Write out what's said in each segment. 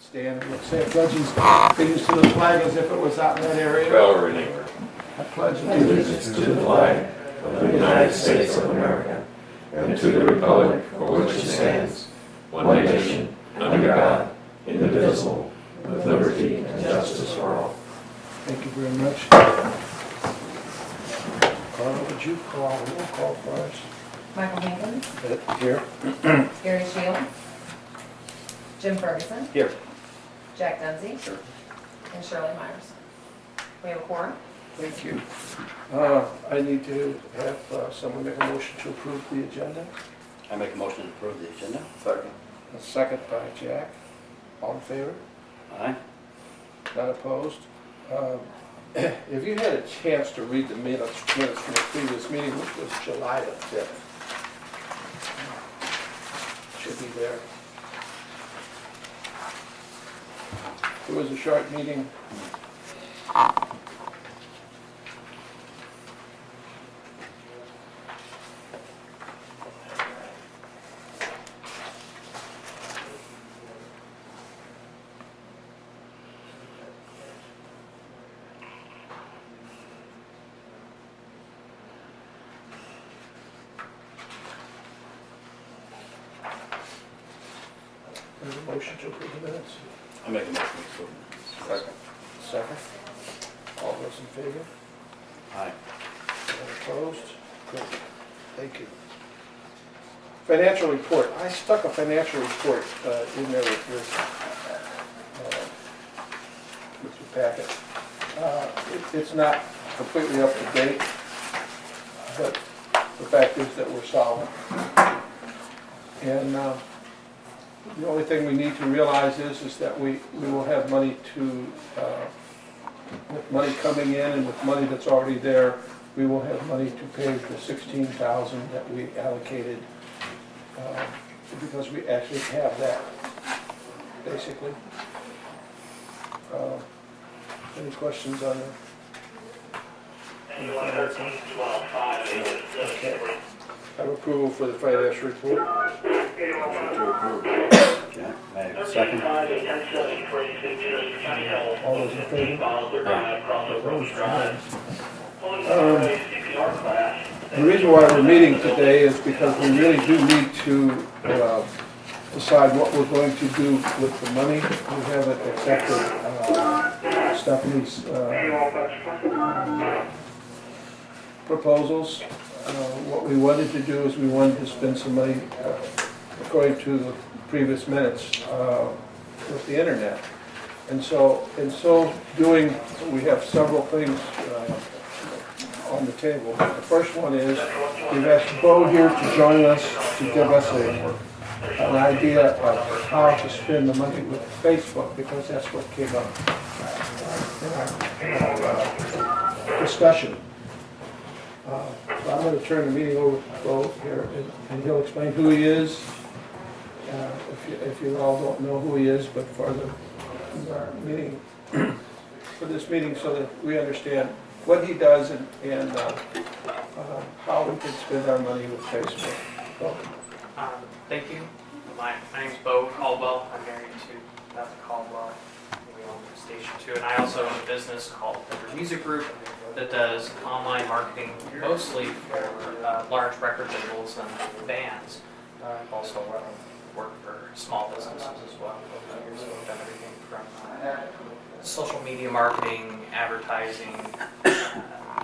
stand and say a pledge allegiance to the flag as if it was out in that area. Well, Renee. I pledge allegiance To the flag of the United States of America and to the republic for which it stands, one nation, under God, indivisible, with liberty and justice for all. Thank you very much. Carl, would you call a roll call for us? Michael Hankins, Here. Gary Shield, Jim Ferguson, Here. Jack Dunsey, Sure. and Shirley Myers. We have a quorum. Thank you. I need to have someone make a motion to approve the agenda. I make a motion to approve the agenda. Second. A second by Jack. All in favor? Aye. Not opposed? If you had a chance to read the minutes from the previous meeting, which was July the 5th, should be there. It was a short meeting. There's a motion to approve the minutes. I make a motion to approve the minutes. Second. All those in favor? Aye. None opposed? Good. Thank you. Financial report. I stuck a financial report in there with your packet. It's not completely up to date, but the fact is that we're solvent. And the only thing we need to realize is that we will have money to, with money coming in and with money that's already there, we will have money to pay the $16,000 that we allocated, because we actually have that, basically. Any questions on it? Okay. Have approval for the financial report. Yeah, I second. All those in favor? The reason why we're meeting today is because we really do need to decide what we're going to do with the money. We haven't accepted Stephanie's proposals. What we wanted to do is we wanted to spend some money, according to the previous minutes, with the internet. And so, in so doing, we have several things on the table. The first one is we've asked Bo here to join us to give us an idea of how to spend the money with Facebook, because that's what came up in our discussion. So I'm going to turn the meeting over to Bo here, and he'll explain who he is. If you all don't know who he is, but for the meeting, for this meeting, so that we understand what he does and how we can spend our money with Facebook. Bo. Thank you. My name's Bo Caldwell. I'm married to Beth Caldwell. We own Station 2, and I also own a business called Denver Music Group that does online marketing mostly for large record labels and bands. I've also worked for small businesses as well over the years. So I've done everything from social media marketing, advertising,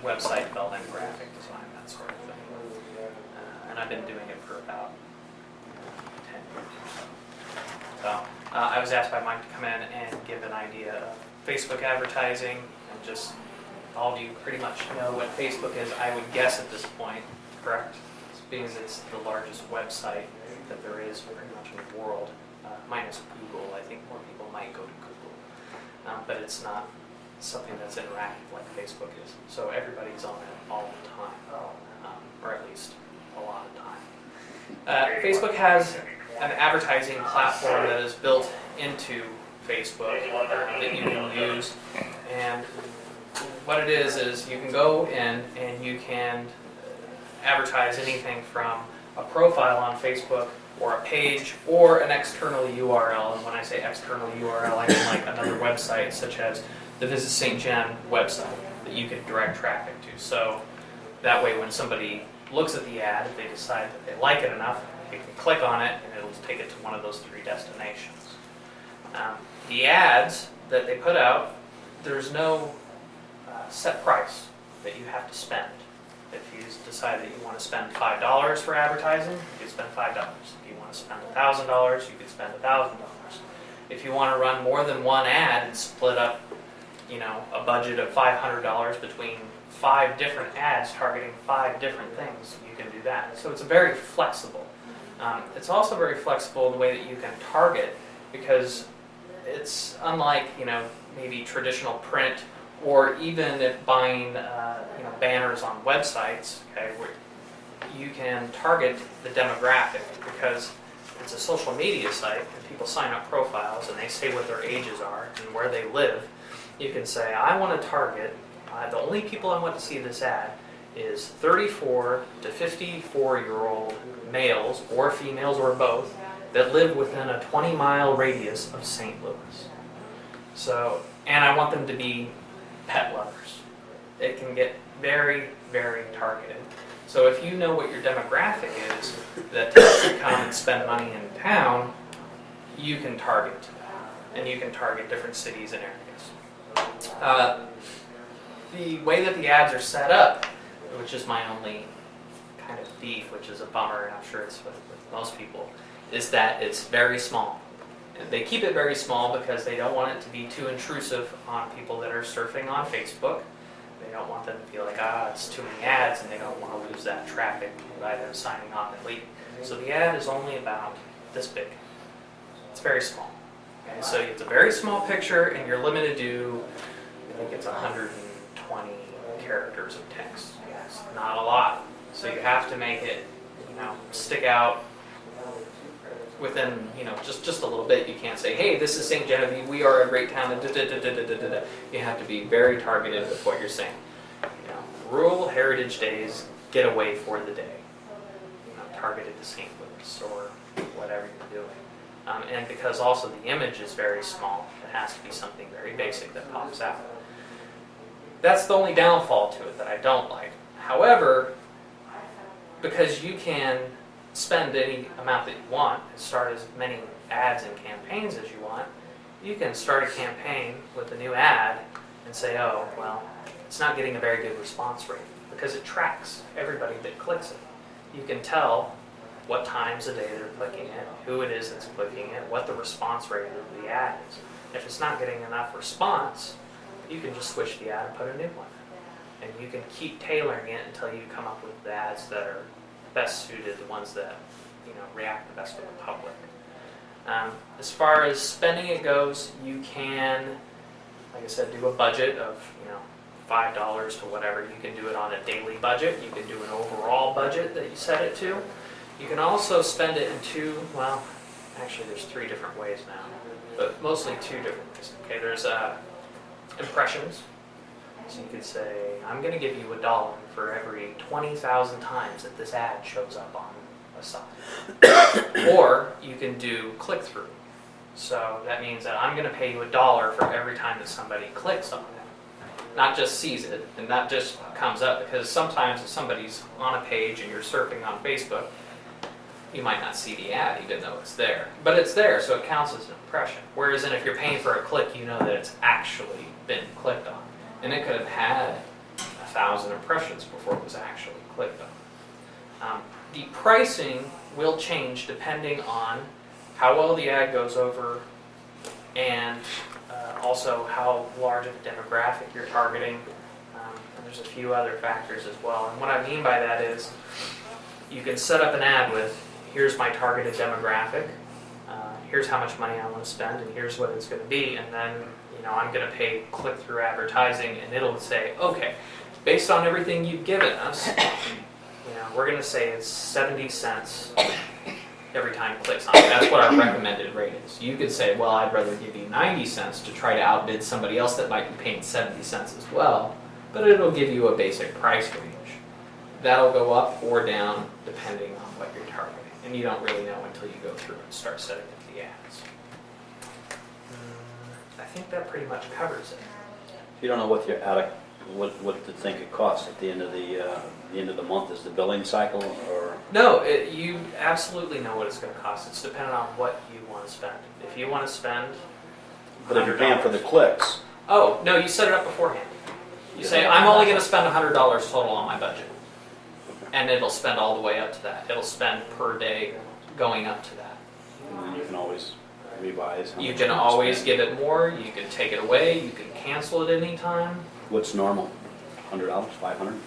website development, graphic design, that sort of thing. And I've been doing it for about 10 years or so. So I was asked by Mike to come in and give an idea of Facebook advertising, and just all of you pretty much know what Facebook is, I would guess at this point, correct? Because it's the largest website that there is pretty much in the world, minus Google. I think more people might go to Google, but it's not something that's interactive like Facebook is. So everybody's on it all the time, or at least a lot of time. Facebook has an advertising platform that is built into Facebook that you can use, and what it is you can go in and you can advertise anything from a profile on Facebook or a page or an external URL. And when I say external URL, I mean like another website such as the Visit St. John website that you can direct traffic to. So that way when somebody looks at the ad, if they decide that they like it enough, they can click on it and it'll take it to one of those 3 destinations. The ads that they put out, there's no set price that you have to spend. If you decide that you want to spend $5 for advertising, you can spend $5. If you want to spend $1,000, you can spend $1,000. If you want to run more than one ad and split up, a budget of $500 between 5 different ads targeting 5 different things, you can do that. So it's very flexible. It's also very flexible in the way that you can target, because it's unlike, maybe traditional print, or even if buying banners on websites, okay, where you can target the demographic, because it's a social media site and people sign up profiles and they say what their ages are and where they live. You can say, I want to target, the only people I want to see this ad is 34 to 54-year-old males or females or both that live within a 20-mile radius of St. Louis. So, and I want them to be pet lovers. It can get very, very targeted. So if you know what your demographic is that tends to come and spend money in town, you can target. And you can target different cities and areas. The way that the ads are set up, which is my only kind of beef, which is a bummer, and I'm sure it's with most people, is that it's very small. They keep it very small because they don't want it to be too intrusive on people that are surfing on Facebook. They don't want them to feel like, it's too many ads, and they don't want to lose that traffic by them signing on and leaving. So the ad is only about this big. It's very small. Okay, so it's a very small picture, and you're limited to, I think it's 120 characters of text. It's not a lot. So you have to make it, stick out within, just a little bit. You can't say, hey, this is St. Genevieve, we are a great town, You have to be very targeted with what you're saying. Rural Heritage Days, get away for the day. Targeted to St. Louis or whatever you're doing. And because also the image is very small, it has to be something very basic that pops out. That's the only downfall to it that I don't like. However, because you can spend any amount that you want and start as many ads and campaigns as you want, you can start a campaign with a new ad and say, oh, well, it's not getting a very good response rate, because it tracks everybody that clicks it. You can tell what times a day they're clicking it, who it is that's clicking it, what the response rate of the ad is. If it's not getting enough response, you can just switch the ad and put a new one. And you can keep tailoring it until you come up with the ads that are best suited, the ones that react the best with the public. As far as spending it goes, you can, like I said, do a budget of $5 to whatever. You can do it on a daily budget. You can do an overall budget that you set it to. You can also spend it in actually there's 3 different ways now, but mostly 2 different ways. Okay, there's impressions. So you could say, I'm going to give you $1 for every 20,000 times that this ad shows up on a site. Or you can do click-through. So that means that I'm going to pay you $1 for every time that somebody clicks on it. Not just sees it, and that just comes up, because sometimes if somebody's on a page and you're surfing on Facebook, you might not see the ad even though it's there. But it's there, so it counts as an impression. Whereas if you're paying for a click, you know that it's actually been clicked on. And it could have had 1,000 impressions before it was actually clicked on. The pricing will change depending on how well the ad goes over, and also how large of a demographic you're targeting. And there's a few other factors as well. And what I mean by that is, you can set up an ad with, here's my targeted demographic, here's how much money I want to spend, and here's what it's going to be, and then I'm going to pay click-through advertising, and it'll say, okay, based on everything you've given us, we're going to say it's 70 cents every time it clicks on it. That's what our recommended rate is. You could say, well, I'd rather give you 90 cents to try to outbid somebody else that might be paying 70 cents as well, but it'll give you a basic price range. That'll go up or down depending on what you're targeting. and you don't really know until you go through and start setting up the ads. I think that pretty much covers it. You don't know what you're what to think it costs at the end of the month. Is the billing cycle or? No, you absolutely know what it's going to cost. It's dependent on what you want to spend. If you want to spend, But if you're paying for the clicks, oh no, you set it up beforehand. You say I'm only going to spend $100 total on my budget, and it'll spend all the way up to that. It'll spend per day going up to that. and then you can always revise. how You much can you always spend. give it more. You can take it away. You can cancel it any time. What's normal? $100, $500,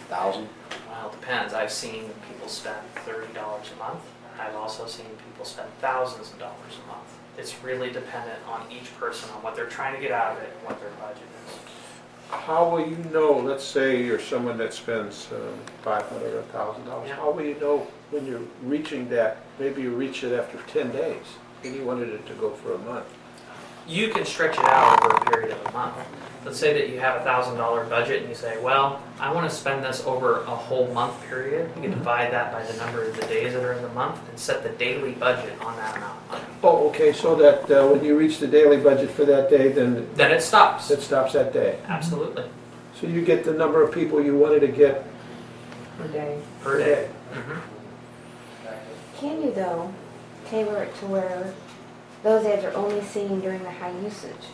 $1,000? Well, it depends. I've seen people spend $30 a month. I've also seen people spend thousands of dollars a month. It's really dependent on each person, on what they're trying to get out of it and what their budget is. How will you know, let's say you're someone that spends $500 or $1,000, Yeah. how will you know when you're reaching that? Maybe you reach it after 10 days, and you wanted it to go for a month. You can stretch it out over a period of a month. Let's say that you have a $1,000 budget and you say, well, I want to spend this over a whole month period. You can divide that by the number of the days that are in the month and set the daily budget on that amount of money. Oh, okay, so that when you reach the daily budget for that day, then Then it stops. it stops that day. Absolutely. So you get the number of people you wanted to get per day. Per day. Mhm. Can you though tailor it to where those ads are only seen during the high usage,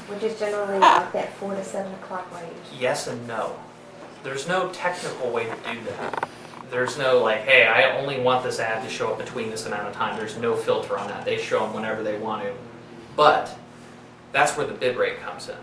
which is generally like that 4 to 7 o'clock range? Yes and no. There's no technical way to do that. There's no like, hey, I only want this ad to show up between this amount of time. There's no filter on that. They show them whenever they want to. But that's where the bid rate comes in.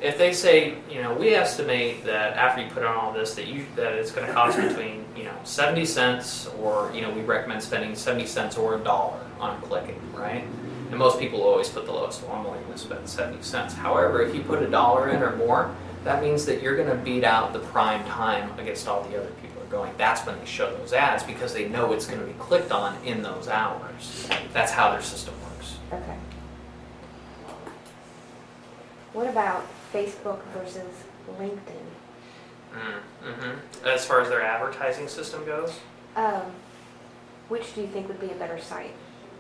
If they say, we estimate that after you put on all this that it's going to cost between 70 cents or we recommend spending 70 cents or $1 on clicking, right? And most people always put the lowest. Well, I'm only going to spend 70 cents. However, if you put $1 in or more, that means that you're going to beat out the prime time against all the other people are going. That's when they show those ads because they know it's going to be clicked on in those hours. That's how their system works. Okay. What about Facebook versus LinkedIn? As far as their advertising system goes, Which do you think would be a better site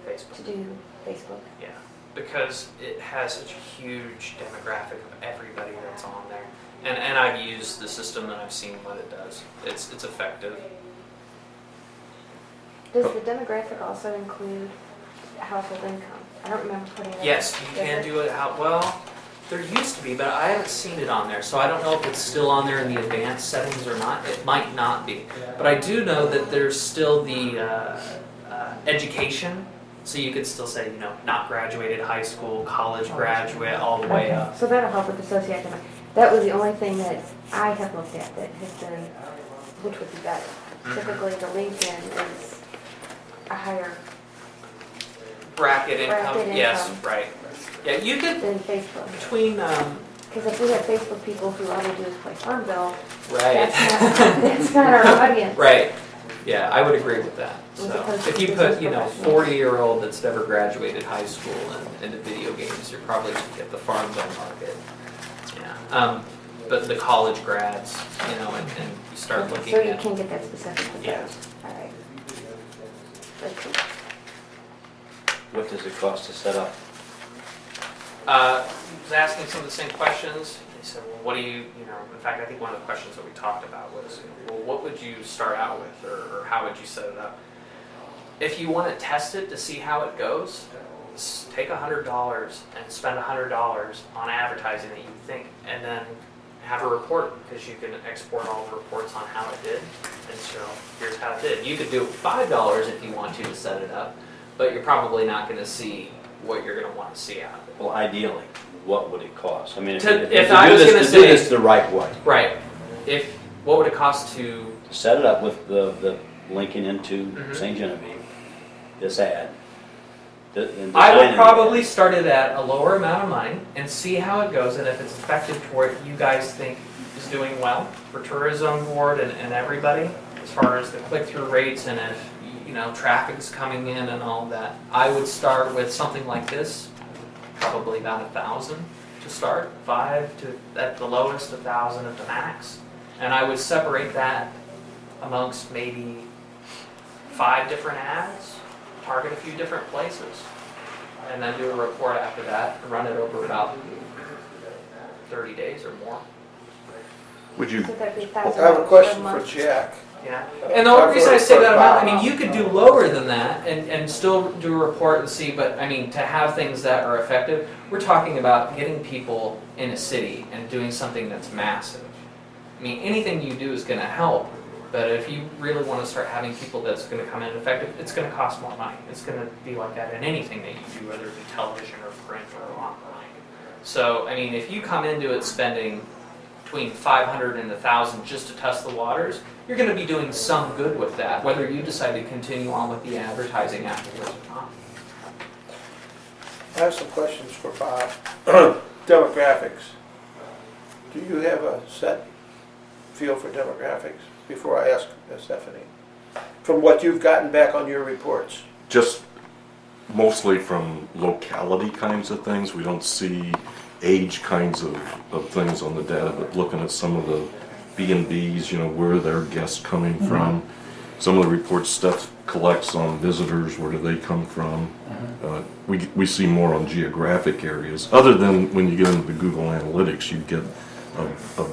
Facebook. to do Facebook? Yeah, because it has such a huge demographic of everybody that's on there. And I've used the system and I've seen what it does. It's effective. Does the demographic also include household income? I don't remember putting that. Yes, you can do it out. Well, there used to be, but I haven't seen it on there, so I don't know if it's still on there in the advanced settings or not. It might not be. But I do know that there's still the education, so you could still say, not graduated high school, college graduate, all the way up. So that'll help with the socioeconomic. That was the only thing that I have looked at that has been, which would be better. Typically, the LinkedIn is a higher Bracket income, Bracket yes, income. right. Yeah, you could, than Facebook. between, Because if we have Facebook people who all they do is play Farmville, right. that's not our audience. Right. Yeah, I would agree with that. As So opposed to if you business put, professionals. 40-year-old that's never graduated high school and into video games, you're probably going to get the Farmville market. Yeah. But the college grads, and you start looking So you at. can get that specific with Yeah. those. All right. That's cool. What does it cost to set up? I was asking some of the same questions. They said, well, what do you, in fact, I think one of the questions that we talked about was, well, what would you start out with or how would you set it up? If you want to test it to see how it goes, take $100 and spend $100 on advertising that you think, and then have a report because you can export all the reports on how it did and show, here's how it did. You could do it with $5 if you want to set it up, but you're probably not going to see what you're going to want to see out of it. Well, ideally, what would it cost? I mean, If to I do was this, gonna to say- do this the right way, Right. What would it cost to? set it up with the linking into Mhm. St. Genevieve, this ad. and I would designing probably it. start it at a lower amount of money and see how it goes, and if it's effective to what you guys think is doing well for tourism board and everybody, as far as the click-through rates and if traffic's coming in and all that. I would start with something like this, probably about 1,000 to start, 5 to at the lowest, 1,000 at the max, and I would separate that amongst maybe 5 different ads target a few different places, and then do a report after that, and run it over about 30 days or more. Would you, So that'd be I $1,000 have a question per for month. Jack. Yeah, and the only reason I say that amount, I mean, you could do lower than that and still do a report and see, but I mean, to have things that are effective, we're talking about getting people in a city and doing something that's massive. I mean, anything you do is gonna help, but if you really wanna start having people that's gonna come in effective, it's gonna cost more money. It's gonna be like that in anything that you do, whether it be television or print or online. So, I mean, if you come into it spending between 500 and 1,000 just to test the waters, you're going to be doing some good with that, whether you decide to continue on with the advertising afterwards or not. I have some questions for Bob. Demographics. Do you have a set feel for demographics before I ask Stephanie? From what you've gotten back on your reports? just mostly from locality kinds of things. We don't see age kinds of things on the data, but looking at some of the B&Bs, you know, where are their guests coming from. Some of the reports Steph collects on visitors, where do they come from. We see more on geographic areas. Other than when you get into the Google Analytics, you get a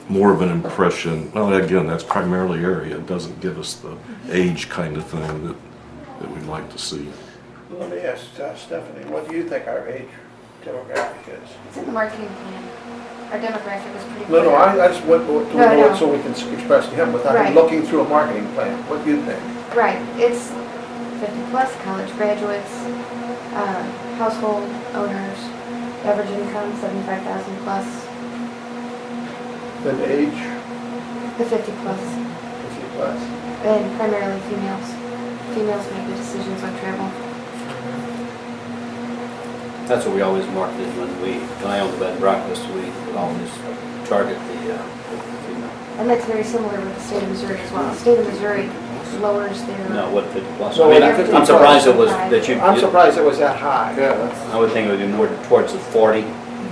more of an impression. Well, again, that's primarily area. It doesn't give us the age kind of thing that we'd like to see. Let me ask Stephanie, what do you think our age demographic is? It's in the marketing plan. Our demographic is pretty No, clear. I just want to No, know it no. so we can express to him without him Right. looking through a marketing plan. What do you think? Right, it's 50 plus, college graduates, household owners, average income 75,000 plus, Then age, the 50 plus, 50 plus. and primarily females. Females make the decisions on travel. That's what we always marketed when I owned the bed and breakfast, we would always target the female. And that's very similar with the state of Missouri as well. The state of Missouri lowers their... No, what, 50 plus? No, I mean, we're 50 I'm surprised it was, plus. that you, I'm surprised it was that high. I would think it would be more towards the 40.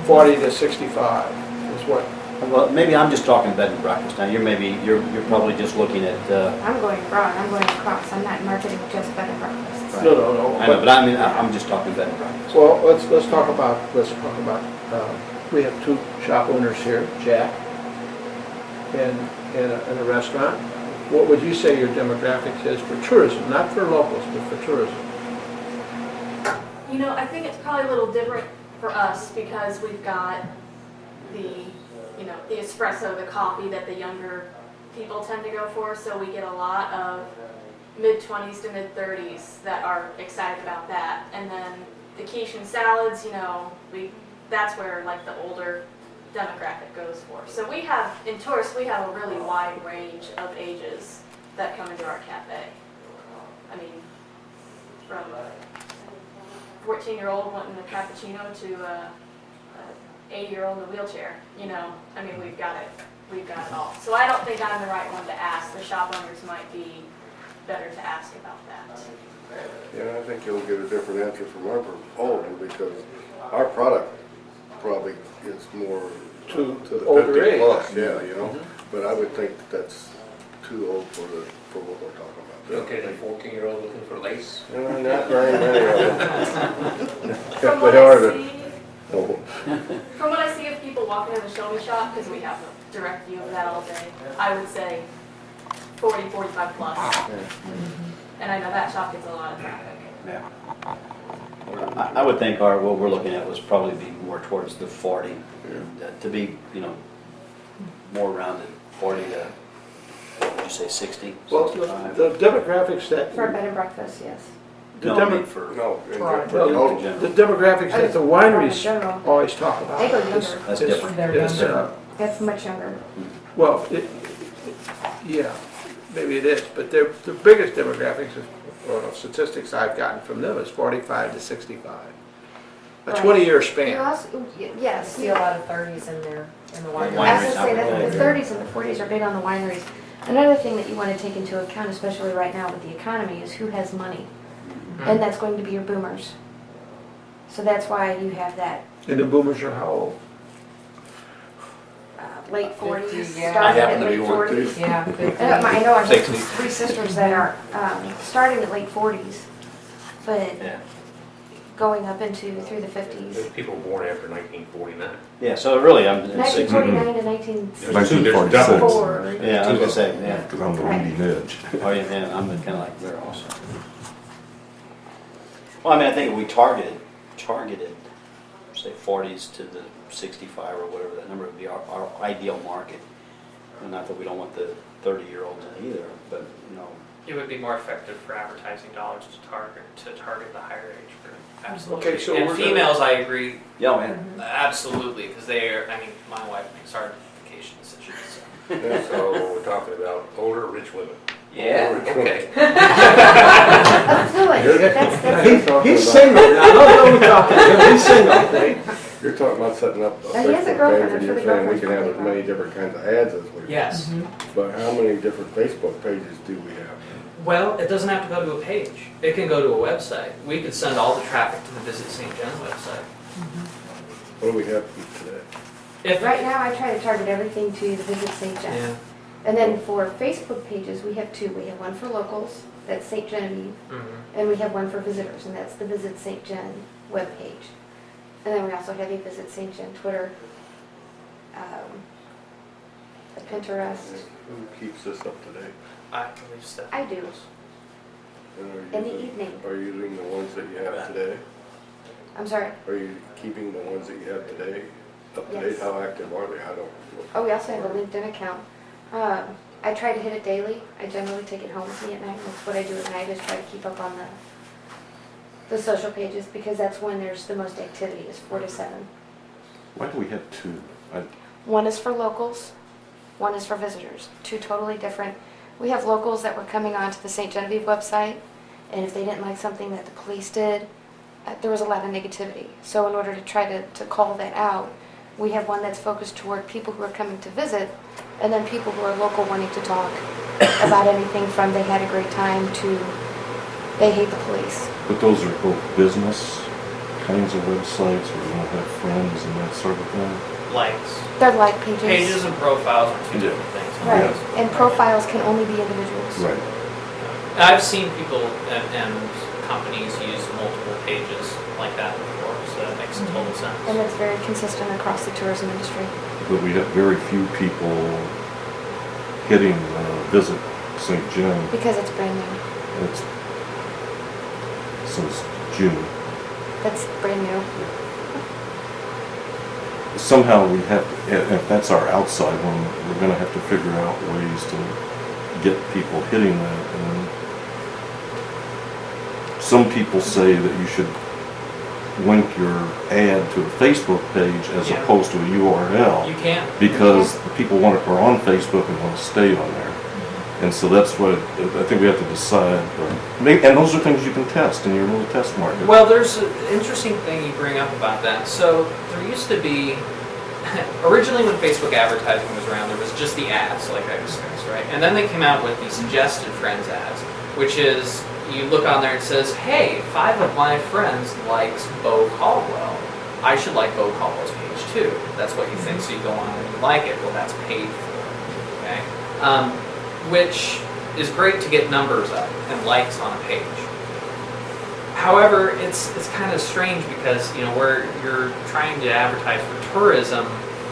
40 to 65 is what, Well, maybe I'm just talking bed and breakfast. Now, you're probably just looking at, I'm going broad, I'm going across. I'm not marketing just bed and breakfasts. Right. no. I know, but I mean, I'm just talking bed and breakfast. Well, let's talk about, we have two shop owners here, Jack, and a restaurant. What would you say your demographics is for tourism, not for locals, but for tourism? You know, I think it's probably a little different for us because we've got the espresso, the coffee that the younger people tend to go for. So we get a lot of mid-20s to mid-30s that are excited about that. And then the quiche and salads, that's where like the older demographic goes for. So we have, in tourists, we have a really wide range of ages that come into our cafe. I mean, from 14-year-old wanting a cappuccino to a 80-year-old in a wheelchair. I mean, we've got it all. So I don't think I'm the right one to ask. The shop owners might be better to ask about that. Yeah, I think you'll get a different answer from our proposal because our product probably is more To to the older 50 age. plus, But I would think that's too old for what we're talking about. Okay, the 14-year-old looking for lace. Not very many of them. From If what they are, I they're- see, no. from what I see of people walking in the show me shop, because we have a direct view of that all day, I would say 40, 45 plus. And I know that shop gets a lot of traffic. Yeah. I would think what we're looking at was probably be more towards the 40, to be, more rounded, 40 to, what would you say, 60, Well, 65? the demographics that, For a bed and breakfast, yes. the No, I demo- mean for, No, in Right. total. in general. the demographics that the In wineries general, always talk about. they go is- younger. That's is- different. They're is, younger. That's much younger. Well, yeah, maybe it is, but their biggest demographics, or statistics I've gotten from them is 45 to 65. A Right. 20-year You span. also, I yes. see a lot of 30s in there, in the winery. I was Wineries gonna say that out the 30s and the 40s are big on the wineries. Another thing that you want to take into account, especially right now with the economy, is who has money. And that's going to be your boomers. So that's why you have that And the boomers are how old? late 40s, 50, yeah. starting I at happen to late be one 40s. Yeah, 50. I know I have 60. 3 sisters that are starting at late 40s but Yeah. going up through the 50s. There's people born after 1949. Yeah, so really, it's 1949 to 1964. There's two, there's double. yeah, I was gonna say, yeah. Because I'm the leading edge. Oh, yeah, I'm kind of like there also. Well, I mean, I think if we targeted, say 40s to the 65 or whatever that number would be our ideal market. And not that we don't want the 30-year-olds in either, but you know. It would be more effective for advertising dollars to target the higher age group. Absolutely. Okay, so and we're gonna- females, I agree, Yeah, man. absolutely, because they are. I mean, my wife makes art vacation decisions. So. And so we're talking about older, rich women. Yeah. Okay. Let's do it. That's He's single now, no, we're talking to him, he's single. You're talking about setting up a Now, he has a Facebook girlfriend. page, I'm and sure you're the saying we can have girlfriend's as many different kinds of ads as we. Yes. But how many different Facebook pages do we have? Well, it doesn't have to go to a page. It can go to a website. We could send all the traffic to the Visit St. John's website. What do we have today? If Right now, I try to target everything to the Visit St. John. Yeah. And then for Facebook pages, we have two. We have one for locals, that's St. Genevieve, Mm-hmm. and we have one for visitors, and that's the Visit St. John webpage. And then we also have a Visit St. John Twitter, a Pinterest. Who keeps this up to date? I believe so. I do. And are you In the using- evening. Are you using the ones that you have today? I'm sorry. Are you keeping the ones that you have today up to date? Yes. How active are they? I don't. Oh, we also have a LinkedIn account. I try to hit it daily. I generally take it home with me at night. That's what I do at night, is try to keep up on the social pages, because that's when there's the most activity, is 4 to 7. Why do we have two? One is for locals, one is for visitors. Two totally different. We have locals that were coming onto the St. Genevieve website, and if they didn't like something that the police did, there was a lot of negativity. So in order to try to call that out, we have one that's focused toward people who are coming to visit, and then people who are local wanting to talk about anything from they had a great time to they hate the police. But those are both business kinds of websites where you don't have friends and that sort of thing. Likes. They're like pages. Pages and profiles are two Yeah. different things. Right. And profiles can only be individuals. Right. I've seen people and companies use multiple pages like that before, so that makes total sense. And it's very consistent across the tourism industry. But we have very few people hitting Visit St. John. Because it's brand new. It's since June. That's brand new. Somehow we have, if that's our outside one, we're going to have to figure out ways to get people hitting that. And some people say that you should link your ad to a Facebook page as Yeah. opposed to a URL, You can. because the people are on Facebook and want to stay on there. And so that's what I think we have to decide. And those are things you can test in your little test market. Well, there's an interesting thing you bring up about that. So there used to be, originally when Facebook advertising was around, there was just the ads, like I discussed, right? And then they came out with the suggested friends ads, which is you look on there and it says, hey, 5 of my friends likes Bo Caldwell. I should like Bo Caldwell's page too. That's what you think, so you go on and you like it. Well, that's paid for, okay? Which is great to get numbers up and likes on a page. However, it's kind of strange because, you know, where you're trying to advertise for tourism,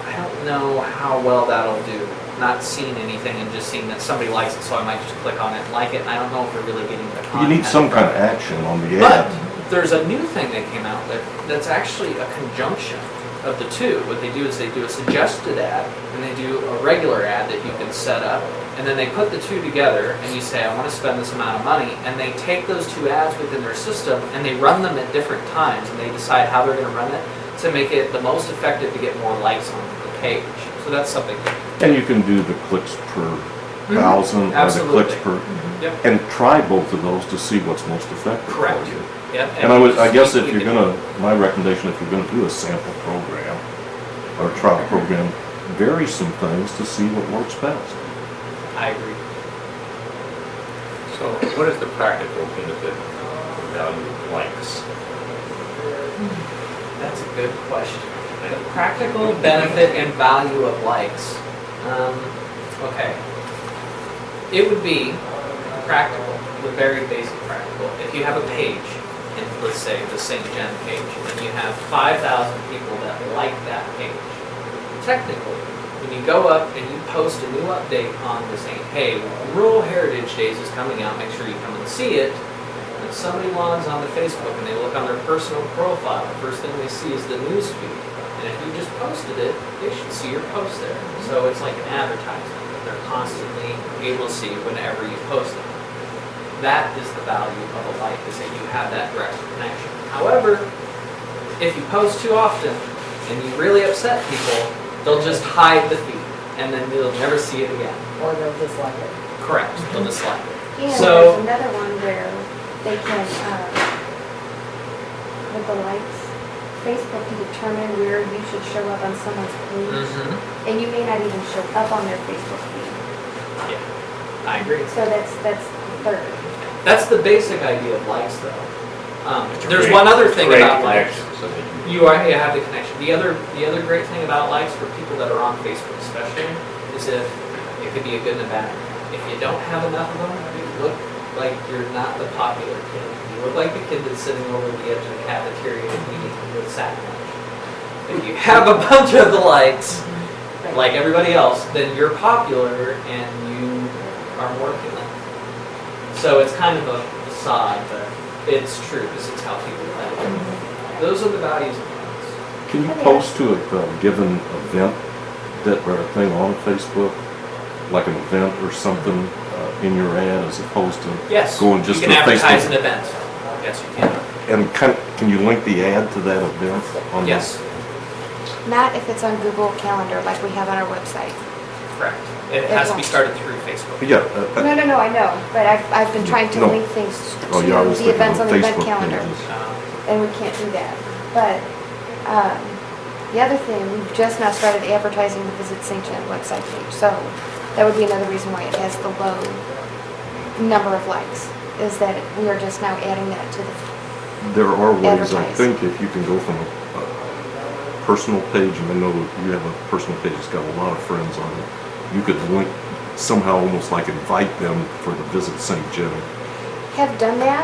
I don't know how well that'll do. Not seeing anything and just seeing that somebody likes it, so I might just click on it and like it, and I don't know if they're really getting the content. You need some kind of from it. action on the But ad. there's a new thing they came out with that's actually a conjunction of the two. What they do is they do a suggested ad and they do a regular ad that you can set up, and then they put the two together and you say, I want to spend this amount of money, and they take those two ads within their system and they run them at different times, and they decide how they're going to run it to make it the most effective to get more likes on the page. So that's something. And you can do the clicks per thousand or the Absolutely. clicks per, Yep. and try both of those to see what's most effective. for Correct. you. Yep. And I guess if we you're can- gonna, my recommendation, if you're gonna do a sample program or a trial program, vary some things to see what works best. I agree. So what is the practical benefit or value of likes? That's a good question. The practical benefit and value of likes. Okay. It would be practical, the very basic practical. If you have a page let's say, the St. Gen page, and you have 5,000 people that like that page, technically, when you go up and you post a new update on the saying, hey, Rural Heritage Days is coming out, make sure you come and see it. When somebody logs on to Facebook and they look on their personal profile, the first thing they see is the news feed. And if you just posted it, they should see your post there. So it's like an advertisement that they're constantly able to see whenever you post it. That is the value of a like, is that you have that direct connection. However, if you post too often and you really upset people, they'll just hide the feed and then they'll never see it again. Or they'll dislike it. Correct, they'll dislike it. And So- there's another one where they can, with the likes, Facebook can determine where you should show up on someone's page, and you may not even show up on their Facebook feed. Yeah, I agree. So that's the third. That's the basic idea of likes, though. There's one other thing about likes. You have the connection. The other great thing about likes for people that are on Facebook, especially, is if it could be a good and a bad. If you don't have enough of them, you look like you're not the popular kid. You look like the kid that's sitting over the edge of the cafeteria eating with sack lunch. If you have a bunch of the likes, like everybody else, then you're popular and you are more appealing. So it's kind of a facade, but it's true because it's how people think. Those are the values of likes. Can you post to a given event that or a thing on Facebook, like an event or something in your ad, as opposed to Yes, going just you to can advertise an Facebook? event. Yes, you can. And can you link the ad to that event? On Yes, Not if it's on Google Calendar like we have on our website. correct. It has to be started through Facebook. Yeah. No, I know, but I've been trying to No. link things to Oh, yeah, I was the thinking events on the event Facebook calendar, pages. and we can't do that. But the other thing, we've just now started advertising the Visit St. John website page, so that would be another reason why it has the low number of likes, is that we are just now adding that to the, There are ways, I Advertise. think, if you can go from a personal page, and I know you have a personal page that's got a lot of friends on it, you could link, somehow almost like invite them for the Visit St. John. have done that,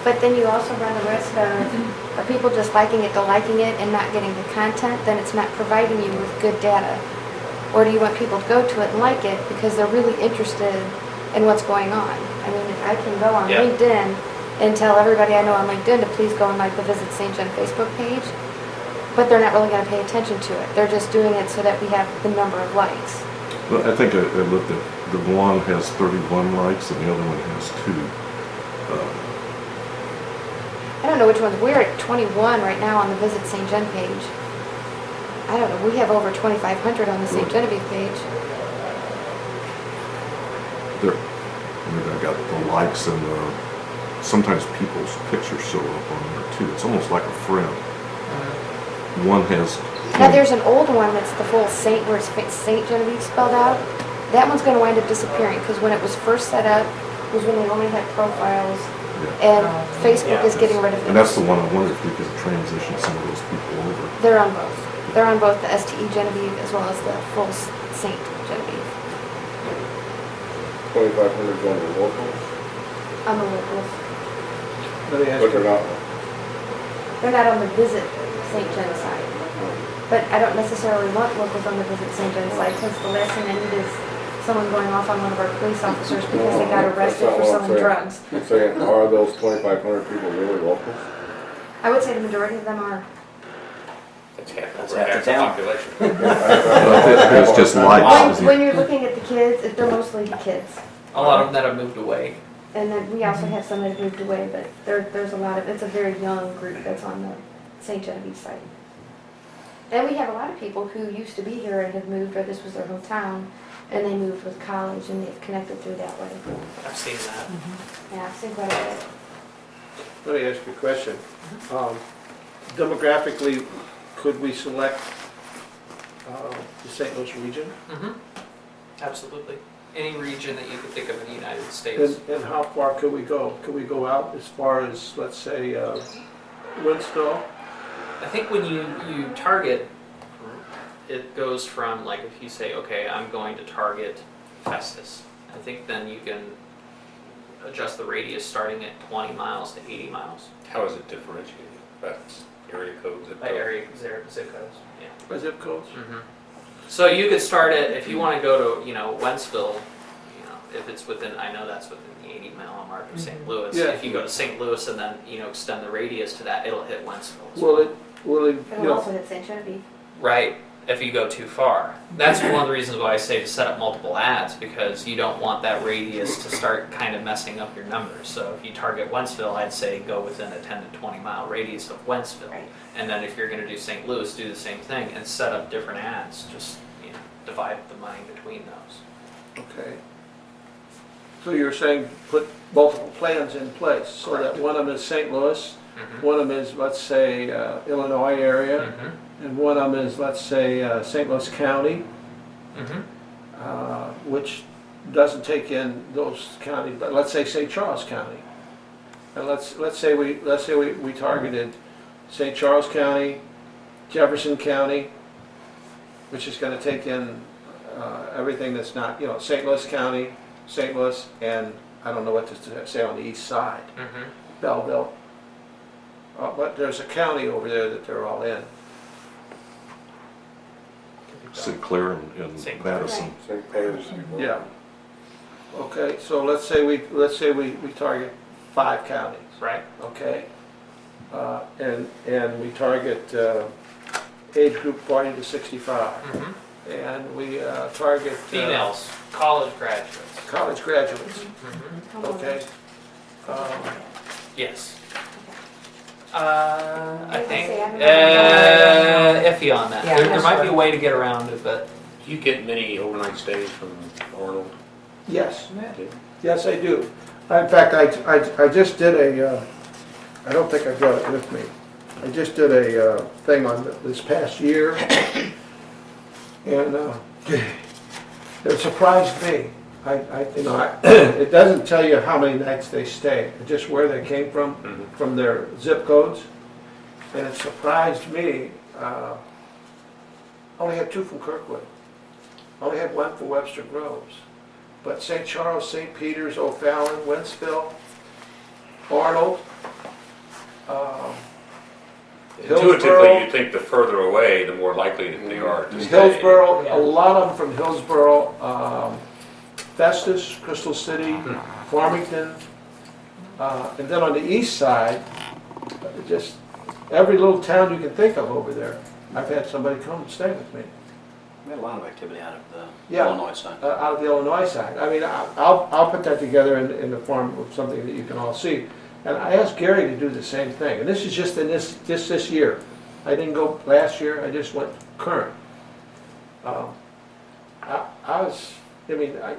but then you also run the risk of people just liking it to liking it and not getting the content, then it's not providing you with good data. Or do you want people to go to it and like it because they're really interested in what's going on? I mean, I can go on Yeah. LinkedIn and tell everybody I know on LinkedIn to please go and like the Visit St. John Facebook page, but they're not really going to pay attention to it. They're just doing it so that we have the number of likes. Well, I think I looked at, the one has 31 likes and the other one has 2. I don't know which ones. We're at 21 right now on the Visit St. John page. I don't know. We have over 2,500 on the St. Genevieve page. There, I mean, I got the likes and sometimes people's pictures show up on there too. It's almost like a friend. One has. Now there's an old one that's the full Saint, where it's St. Genevieve spelled out. That one's going to wind up disappearing because when it was first set up was when they only had profiles, and Facebook is getting rid of it. And that's the one I wonder if we could transition some of those people over. They're on both. They're on both the STE Genevieve as well as the full Saint Genevieve. 2,500 going to locals, On the locals. Let me ask but they're you, not. They're not on the Visit St. John side. But I don't necessarily want locals on the Visit St. John side, because the last thing I need is someone going off on one of our police officers because they got arrested for selling drugs. I'm saying, are those 2,500 people really locals? I would say the majority of them are. That's half, That's over half the half the town. population. It's just likes. When you're looking at the kids, they're mostly the kids. A lot of them that have moved away. And then we also have some that have moved away, but there's a lot of, it's a very young group that's on the St. Genevieve site. And we have a lot of people who used to be here and have moved, or this was their hometown, and they moved with college and they've connected through that way. I've seen that. Yeah, I've seen quite a bit. let me ask you a question. Demographically, could we select the St. Louis region? Absolutely. Any region that you could think of in the United States. And how far could we go? Could we go out as far as, let's say, Winslow? I think when you target, it goes from, like, if you say, okay, I'm going to target Festus, I think then you can adjust the radius starting at 20 miles to 80 miles How is it differentiated? That's area code, zip by code? area zip codes. Yeah. By zip codes? So you could start it if you want to go to, Wentzville, if it's within, I know that's within the 80-mile mark of St. Louis. Yeah. If you go to St. Louis and then, extend the radius to that, it'll hit Wentzville as Will well. it, It'll also hit St. Genevieve. Right, if you go too far. That's one of the reasons why I say to set up multiple ads, because you don't want that radius to start kind of messing up your numbers. So if you target Wentzville, I'd say go within a 10 to 20 mile radius of Wentzville. Right. And then if you're going to do St. Louis, do the same thing and set up different ads. Just divide the money between those. okay. So you're saying put multiple plans in place, so that one of them is St. Louis, one of them is, let's say, Illinois area, and one of them is, let's say, St. Louis County, which doesn't take in those counties, but let's say St. Charles County. And let's say we targeted St. Charles County, Jefferson County, which is going to take in everything that's not, St. Louis County, St. Louis, and I don't know what to say on the east side, Belleville. But there's a county over there that they're all in. St. Clair and St. Clair. Madison. St. Patterson. Yeah. Okay, so let's say we target 5 counties. Right. Okay. And we target age group 40 to 65. And we target Females, college graduates. college graduates. Okay. Yes. I think say I'm iffy on that. Yeah, There that's might be a right. way to get around it, but Do you get many overnight stays from Arnold? Yes. Do? Yes, I do. In fact, I just did a, I don't think I brought it with me. I just did a thing on this past year, and it surprised me. It doesn't tell you how many nights they stay, just where they came from their zip codes, and it surprised me. Only had 2 from Kirkwood. Only had 1 for Webster Groves. But St. Charles, St. Peters, O'Fallon, Wentzville, Arnold, Intuitively, Hillsborough, you'd think the further away, the more likely that they are to stay. Hillsborough, Yeah. a lot of them from Hillsborough, Festus, Crystal City, Farmington, and then on the east side, just every little town you can think of over there. I've had somebody come and stay with me. We had a lot of activity out of the Yeah. Illinois side. Out of the Illinois side. I mean, I'll put that together in the form of something that you can all see. And I asked Gary to do the same thing, and this is just in this year. I didn't go last year, I just went current.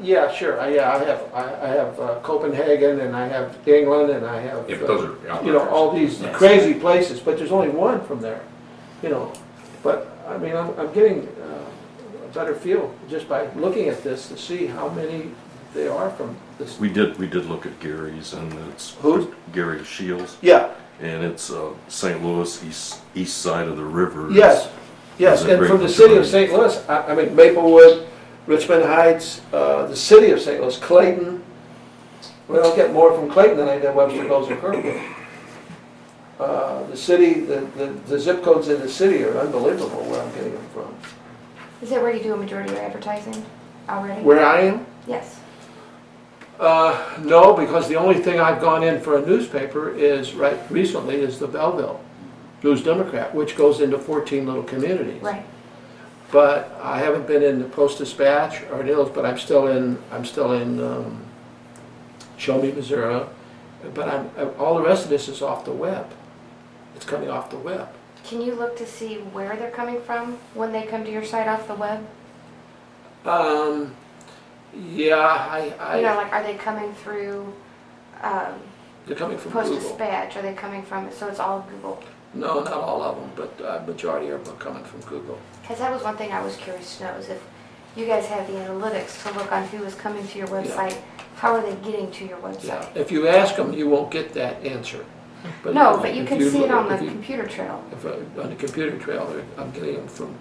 Yeah, sure, I have Copenhagen, and I have England, and I have, Yeah, but those are outliers. all these crazy places, but there's only 1 from there, But, I mean, I'm getting a better feel just by looking at this to see how many they are from this. We did look at Gary's, and it's Who? Gary Shields, Yeah, and it's St. Louis, east side of the river. yes, Is it and great from the for city of tourism? St. Louis, I mean, Maplewood, Richmond Heights, the city of St. Louis, Clayton. Well, I'll get more from Clayton than I did Webster Groves and Kirkwood. The city, the zip codes in the city are unbelievable where I'm getting them from. Is that where you do a majority of your advertising already? Where I am? Yes. No, because the only thing I've gone in for a newspaper is, recently, is the Belleville News Democrat, which goes into 14 little communities. Right. But I haven't been in the Post-Dispatch or Nils, but I'm still in Show Me, Missouri. But all the rest of this is off the web. It's coming off the web. Can you look to see where they're coming from when they come to your site off the web? Yeah, Like, are they coming through they're coming from Google. Post-Dispatch? Are they coming from, so it's all Google? No, not all of them, but majority of them are coming from Google. Because that was one thing I was curious to know, is if you guys have the analytics to look on who is coming to your website, how are they getting to your Yeah, website? if you ask them, you won't get that answer. No, but you if can see it on the if you- computer trail. On the computer trail, I'm getting them from,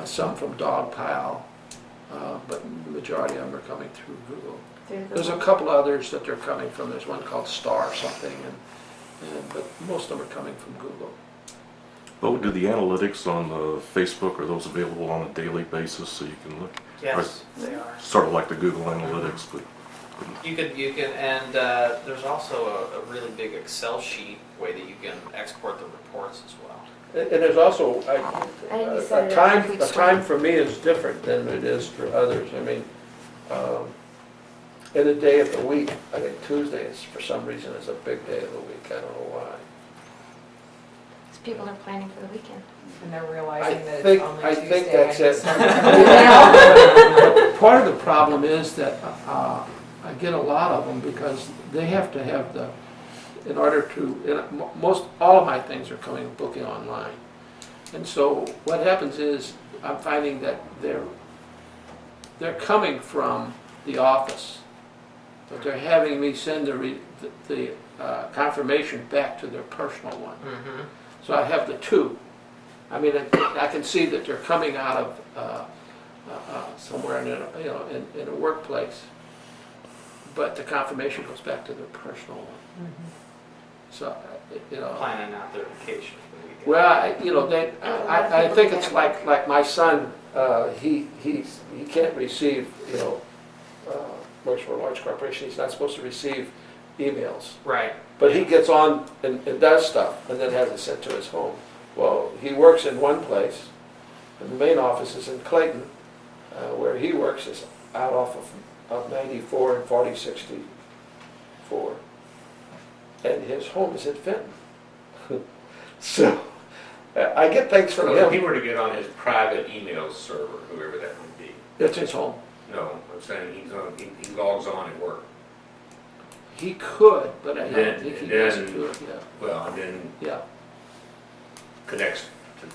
some from Dogpile, but the majority of them are coming through Google. through There's a Google. couple others that they're coming from. There's one called Star something, but most of them are coming from Google. Bo, do the analytics on Facebook, are those available on a daily basis so you can look? Yes, they are. Sort of like the Google Analytics, but You can, and there's also a really big Excel sheet way that you can export the reports as well. And there's also, And you said a it time, every a week's time one. for me is different than it is for others. I mean, in a day of the week, I think Tuesday is, for some reason, is a big day of the week. I don't know why. People are planning for the weekend. And they're I realizing that think, it's only I Tuesday. think that's and it. it's not- Part of the problem is that I get a lot of them because they have to have in order to, most, all of my things are booking online. And so what happens is, I'm finding that they're coming from the office, but they're having me send the confirmation back to their personal one. Mm-hmm. So I have the two. I mean, I can see that they're coming out of somewhere in a workplace, but the confirmation goes back to their personal one. So, Planning out their vacation for the weekend. well, I think it's like my son, he can't receive, works for a large corporation, he's not supposed to receive emails. Right. But he gets on and does stuff and then has it sent to his home. Well, he works in one place, and the main office is in Clayton, where he works is out off of 94 and 4064. And his home is in Fenton. So, I get things from So if he him. were to get on his private email server, whoever that would be, It's his home. no, I'm saying he logs on at work. He could, but I don't Then- think he then- doesn't do it, Well, and then yeah, connects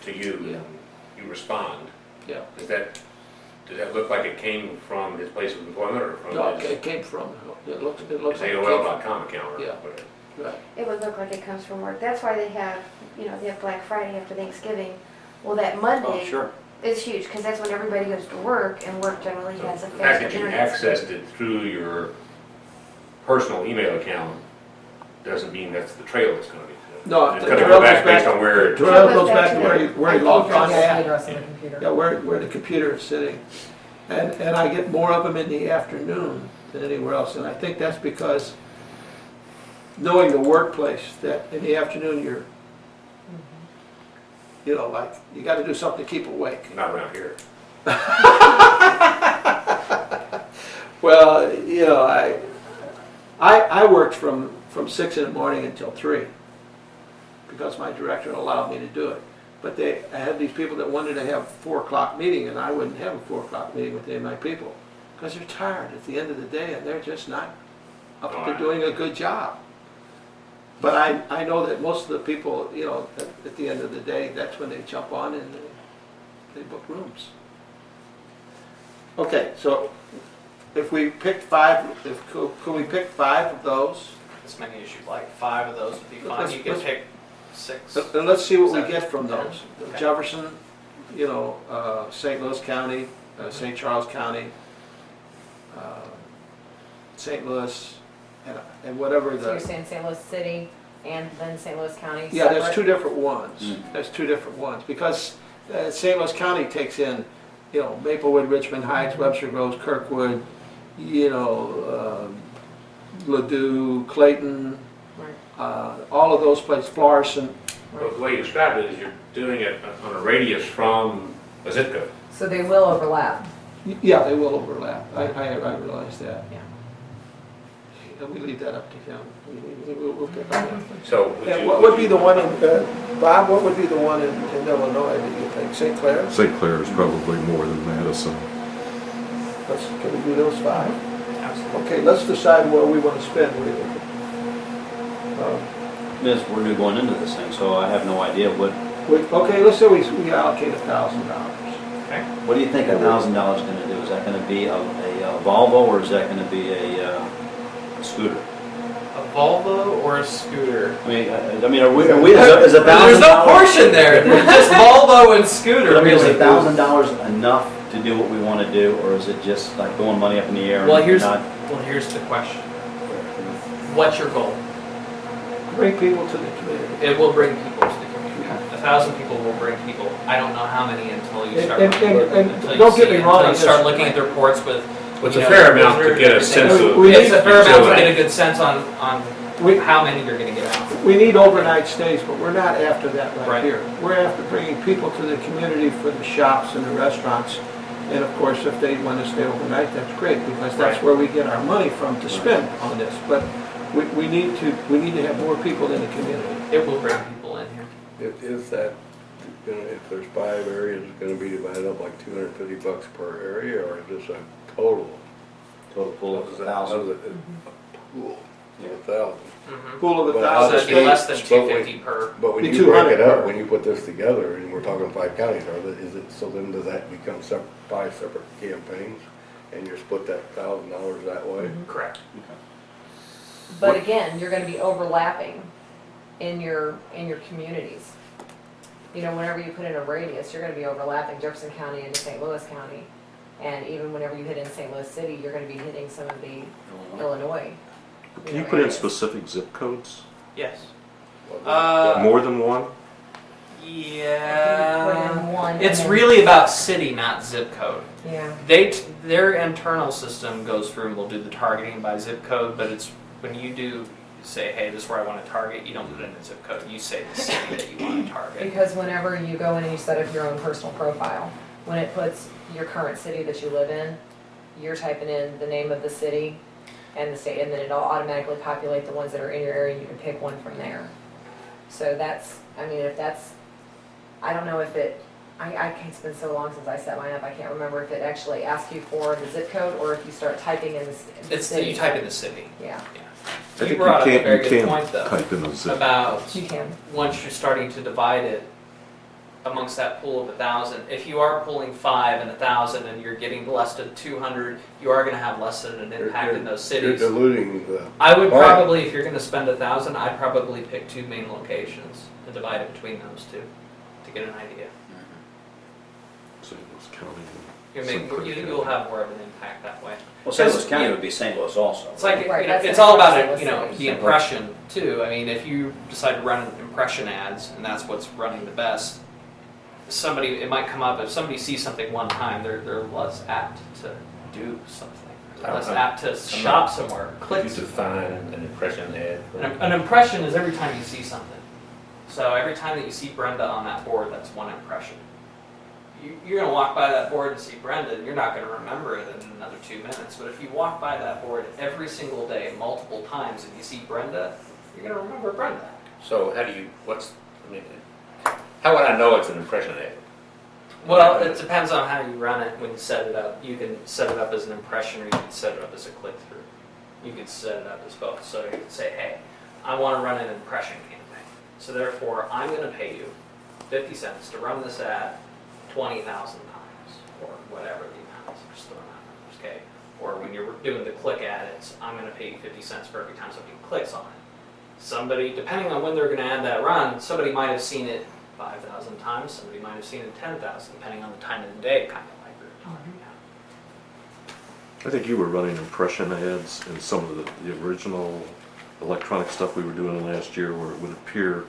to you Yeah. and you respond. yeah. Does that look like it came from his place of employment or from No, his it came from, it looks his like it came from, AOL.com account or Yeah. whatever? right. It would look like it comes from work. That's why they have Black Friday after Thanksgiving. Well, that Oh, Monday sure. is huge because that's when everybody goes to work, and work generally So has a the fact faster that you internet. accessed it through your personal email account doesn't mean that's the trail that's going to be. No, It's the going to trail go back goes based back- on where. Trail goes back to where he I logged think on that's the at. address on the computer. Yeah, where the computer is sitting. And I get more of them in the afternoon than anywhere else. And I think that's because knowing the workplace, that in the afternoon you're, like, you got to do something to keep awake. Not around here. Well, I worked from 6 in the morning until 3 because my director allowed me to do it. But I had these people that wanted to have a 4 o'clock meeting, and I wouldn't have a 4 o'clock meeting with any of my people because they're tired at the end of the day and they're just not up to doing a good job. But I know that most of the people, at the end of the day, that's when they jump on and they book rooms. Okay, so if we picked 5, could we pick 5 of those? As many as you'd like. 5 of those would be fine. Let's- You can let's- pick 6. And let's see what we 7, get from 10. those. Okay. Jefferson, St. Louis County, St. Charles County, St. Louis, and whatever So you're the, saying St. Louis City and then St. Louis County yeah, there's separate? 2 different ones. Mm. There's 2 different ones, because St. Louis County takes in, Maplewood, Richmond Heights, Webster Groves, Kirkwood, Ladue, Clayton, Right. all of those places, Florissant. Well, the way you described it is you're doing it on a radius from a zip code. So they will overlap. Yeah, they will overlap. I realize that. Yeah. We leave that up to him. We'll pick on that. So would And you- what would be the one in, Bob, what would be the one in Illinois that you think? St. Clair? St. Clair is probably more than Madison. Can we do those 5? Absolutely. Okay, let's decide where we want to spend. Miss, we're new going into this thing, so I have no idea Okay, let's say we allocate $1,000. Okay. what do you think $1,000 is going to do? Is that going to be a Volvo or is that going to be a scooter? A Volvo or a scooter? I mean, is $1,000? There's no portion there. It's just Volvo and scooter. I mean, is really. $1,000 enough to do what we want to do, or is it just like throwing money up in the air? Well, and here's not? the question. What's your goal? Bring people to the community. It will bring people to the community. 1,000 people will bring people. I don't know how many until you start. And until you don't get see me it, wrong until on you start this. looking at the reports with. It's you a know, fair amount to visitors get a and sense everything. of. We It's need- a fair amount to utility. get a good sense on We- how many you're going to get out. We need overnight stays, but we're not after that right Right. here. We're after bringing people to the community for the shops and the restaurants. And of course, if they want to stay overnight, that's great, because that's Right. where we get our money from to spend on this. But we need to have more people in the community. It will bring people in here. Is that, if there's 5 areas, it's gonna be divided up like $250 per area, or is this a total? Total pool of How's that- how's 1,000. it- A pool of 1,000. Pool of But 1,000 So it'd be less than stays. 250 per. But when Be you break 200 it up, per. when you put this together, and we're talking 5 counties, is it, so then does that become 5 separate campaigns? And you split that $1,000 that way? Correct. But again, you're gonna be overlapping in your communities. You know, whenever you put in a radius, you're gonna be overlapping Jefferson County into St. Louis County. And even whenever you hit in St. Louis City, you're gonna be hitting some of the Illinois. Can you put in specific zip codes? Yes. Well, More than one? Put Yeah. in one. It's and then- really about city, not zip code. Yeah. Their internal system goes through and will do the targeting by zip code, but it's when you do say, hey, this is where I want to target, you don't put in a zip code. You say the city that you want to target. Because whenever you go in and you set up your own personal profile, when it puts your current city that you live in, you're typing in the name of the city and the state, and then it'll automatically populate the ones that are in your area, and you can pick one from there. So that's, I mean, if that's, I don't know if it, it's been so long since I set mine up, I can't remember if it actually asks you for the zip code, or if you start typing in the It's city. you type in the city. Yeah, I You think brought up a very you good can point though type in a zip. about you can. once you're starting to divide it amongst that pool of 1,000, if you are pulling 5 and 1,000 and you're getting less than 200, you are going to have less than an impact in those You're cities. diluting the. I would Right. probably, if you're going to spend 1,000, I'd probably pick 2 main locations and divide it between those 2 to get an idea. St. Louis County. You'll have more of an impact that way. Well, St. Louis County would be St. Louis also. It's like, Right, you know, that's it's the all about impression it, you know, was the impression too. I mean, if you decide to run impression ads and that's what's running the best, it might come up, if somebody sees something one time, they're less apt to do something. They're less apt to shop somewhere, click. You define an impression ad. An impression is every time you see something. So every time that you see Brenda on that board, that's one impression. You're going to walk by that board and see Brenda, and you're not going to remember it in another 2 minutes. But if you walk by that board every single day, multiple times, and you see Brenda, you're going to remember Brenda. So how would I know it's an impression ad? Well, it depends on how you run it when you set it up. You can set it up as an impression, or you can set it up as a click-through. You can set it up as both. So you can say, hey, I want to run an impression campaign. So therefore, I'm going to pay you 50 cents to run this ad 20,000 times, or whatever the amount is. Just throwing out numbers, okay? Or when you're doing the click ad, I'm going to pay you 50 cents for every time somebody clicks on it. Somebody, depending on when they're going to add that run, somebody might have seen it 5,000 times, somebody might have seen it 10,000, depending on the time of the day, kind of like we were talking about. I think you were running impression ads in some of the original electronic stuff we were doing last year, where it would appear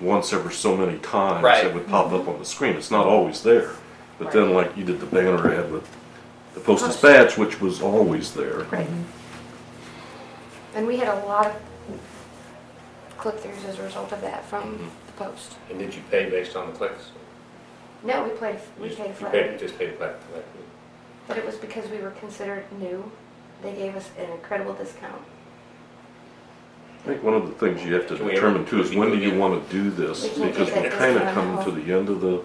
once every so many times. Right. It would pop up on the screen. It's not always there. But then, like you did the banner ad with the Post-Dispatch, which was always there. Right. And we had a lot of click-throughs as a result of that from the Post. And did you pay based on the clicks? No, we paid You flat. just paid flat. But it was because we were considered new. They gave us an incredible discount. I think one of the things you have to Can we determine ever- too is when do you want to do this? We can't Because get we're that kind of discount coming now. to the end of the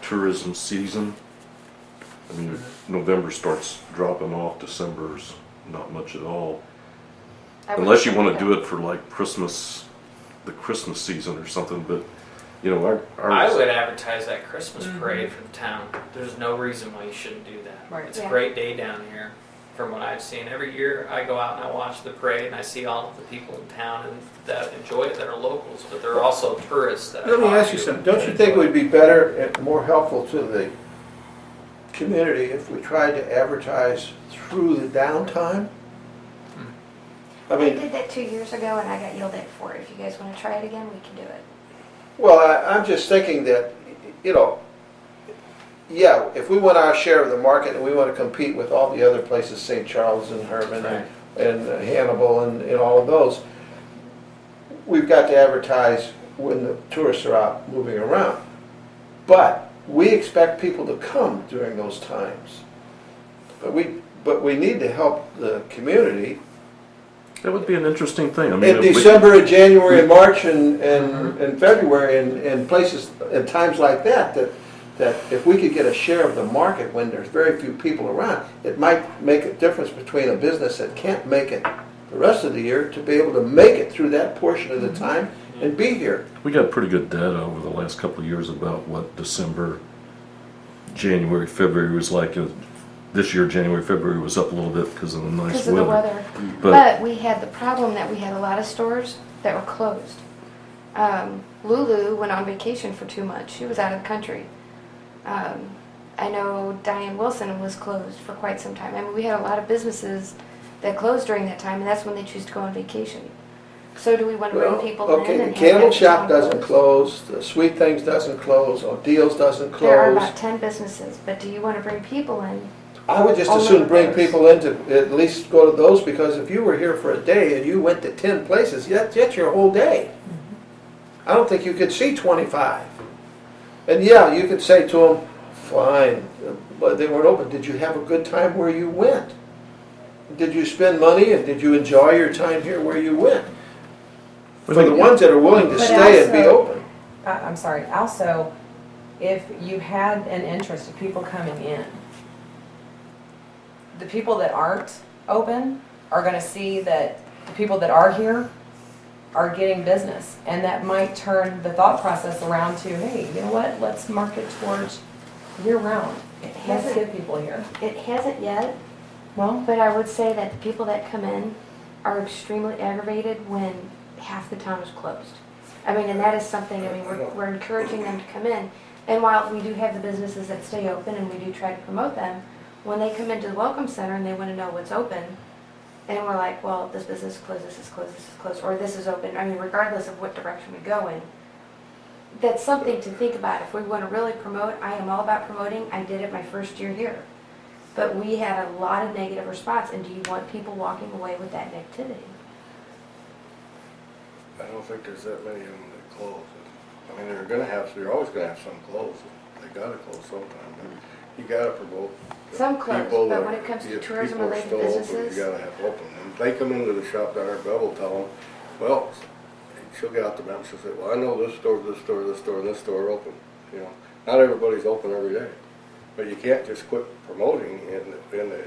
tourism season. I mean, November starts dropping off, December's not much at all. Unless you want to do it for like Christmas, the Christmas season or something, but, you know, I our would advertise that Christmas parade for the town. There's no reason why you shouldn't do that. Right. It's a Yeah. great day down here, from what I've seen. Every year I go out and I watch the parade and I see all of the people in town and that enjoy it that are locals, but there are also tourists that. Let me ask you something. Don't you think it would be better and more helpful to the community if we tried to advertise through the downtime? I I mean, did that 2 years ago and I got yelled at for it. If you guys want to try it again, we can do it. well, I'm just thinking that, you know, yeah, if we want our share of the market and we want to compete with all the other places, St. Charles and Herman and Hannibal and all of those, we've got to advertise when the tourists are out moving around. But we expect people to come during those times. But we need to help the community. That would be an interesting thing. I mean, In December and January and March and February and places and times like that if we could get a share of the market when there's very few people around, it might make a difference between a business that can't make it the rest of the year to be able to make it through that portion of the time and be here. we got pretty good data over the last couple of years about what December, January, February was like. This year, January, February was up a little bit because of the nice Because of the weather. weather. But But we had the problem that we had a lot of stores that were closed. Lulu went on vacation for 2 months. She was out of the country. I know Diane Wilson was closed for quite some time. I mean, we had a lot of businesses that closed during that time, and that's when they choose to go on vacation. So do we want to bring people in? Okay, and the have Candle that Shop time doesn't closed? close, the Sweet Things doesn't close, O'Deal's doesn't There are close. about 10 businesses, but do you want to bring people in? I would just as Only soon bring those. people in to at least go to those, because if you were here for a day and you went to 10 places, that's your whole day. I don't think you could see 25. And yeah, you could say to them, fine, but they weren't open. Did you have a good time where you went? Did you spend money and did you enjoy your time here where you went? For the ones that are willing to But stay and be also- open. I'm sorry, also, if you had an interest of people coming in, the people that aren't open are gonna see that the people that are here are getting business. And that might turn the thought process around to, hey, you know what, let's market towards year-round. Let's get people here. It hasn't yet, Well, but I would say that the people that come in are extremely aggravated when half the town is closed. I mean, and that is something, I mean, we're encouraging them to come in. And while we do have the businesses that stay open and we do try to promote them, when they come into the Welcome Center and they want to know what's open, and we're like, well, this business is closed, this is closed, this is closed, or this is open, I mean, regardless of what direction we go in, that's something to think about. If we want to really promote, I am all about promoting. I did it my first year here. But we had a lot of negative response, and do you want people walking away with that negativity? I don't think there's that many of them that close. I mean, they're always gonna have some close. They gotta close sometime, but you gotta promote. the Some close, people but that- when it comes to if tourism-related people are still open, businesses- You gotta have open. And if they come into the shop down there, Bevel, tell them, well, she'll get out the map, she'll say, well, I know this store, this store, this store, and this store are open. You know, not everybody's open every day. But you can't just quit promoting in the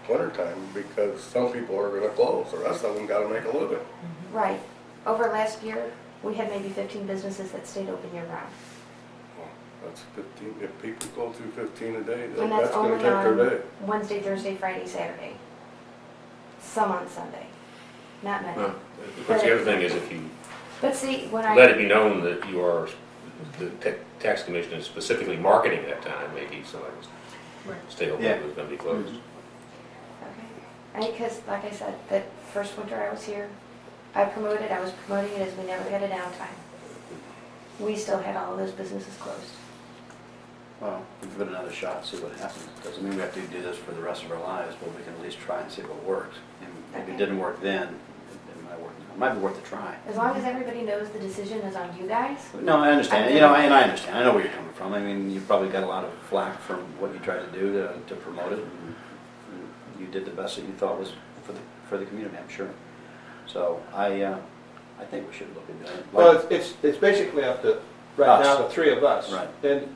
wintertime, because some people are gonna close. The rest of them gotta make a living. Right. Over last year, we had maybe 15 businesses that stayed open year-round. Well, that's 15, if people go through 15 a day, And then that's that's gonna only take their day. on Wednesday, Thursday, Friday, Saturday. Some on Sunday. Not many. Well, of course, the other thing is if you But see, when let I, it be known that you are, the tax commission is specifically marketing that time, maybe somebody's stay open, Yeah. it's gonna be closed. okay. Because, like I said, that first winter I was here, I was promoting it as we never had a downtime. We still had all of those businesses closed. Well, we give it another shot, see what happens. Doesn't mean we have to do this for the rest of our lives, but we can at least try and see if it works. And if it didn't work then, it might work now. It might be worth a try. As long as everybody knows the decision is on you guys. No, I understand, you know, and I understand, I know where you're coming from. I mean, you probably got a lot of flack from what you tried to do to promote it. And you did the best that you thought was for the community, I'm sure. So I think we should look at doing it. Well, it's basically up to, right Us. now, the three of us. Right.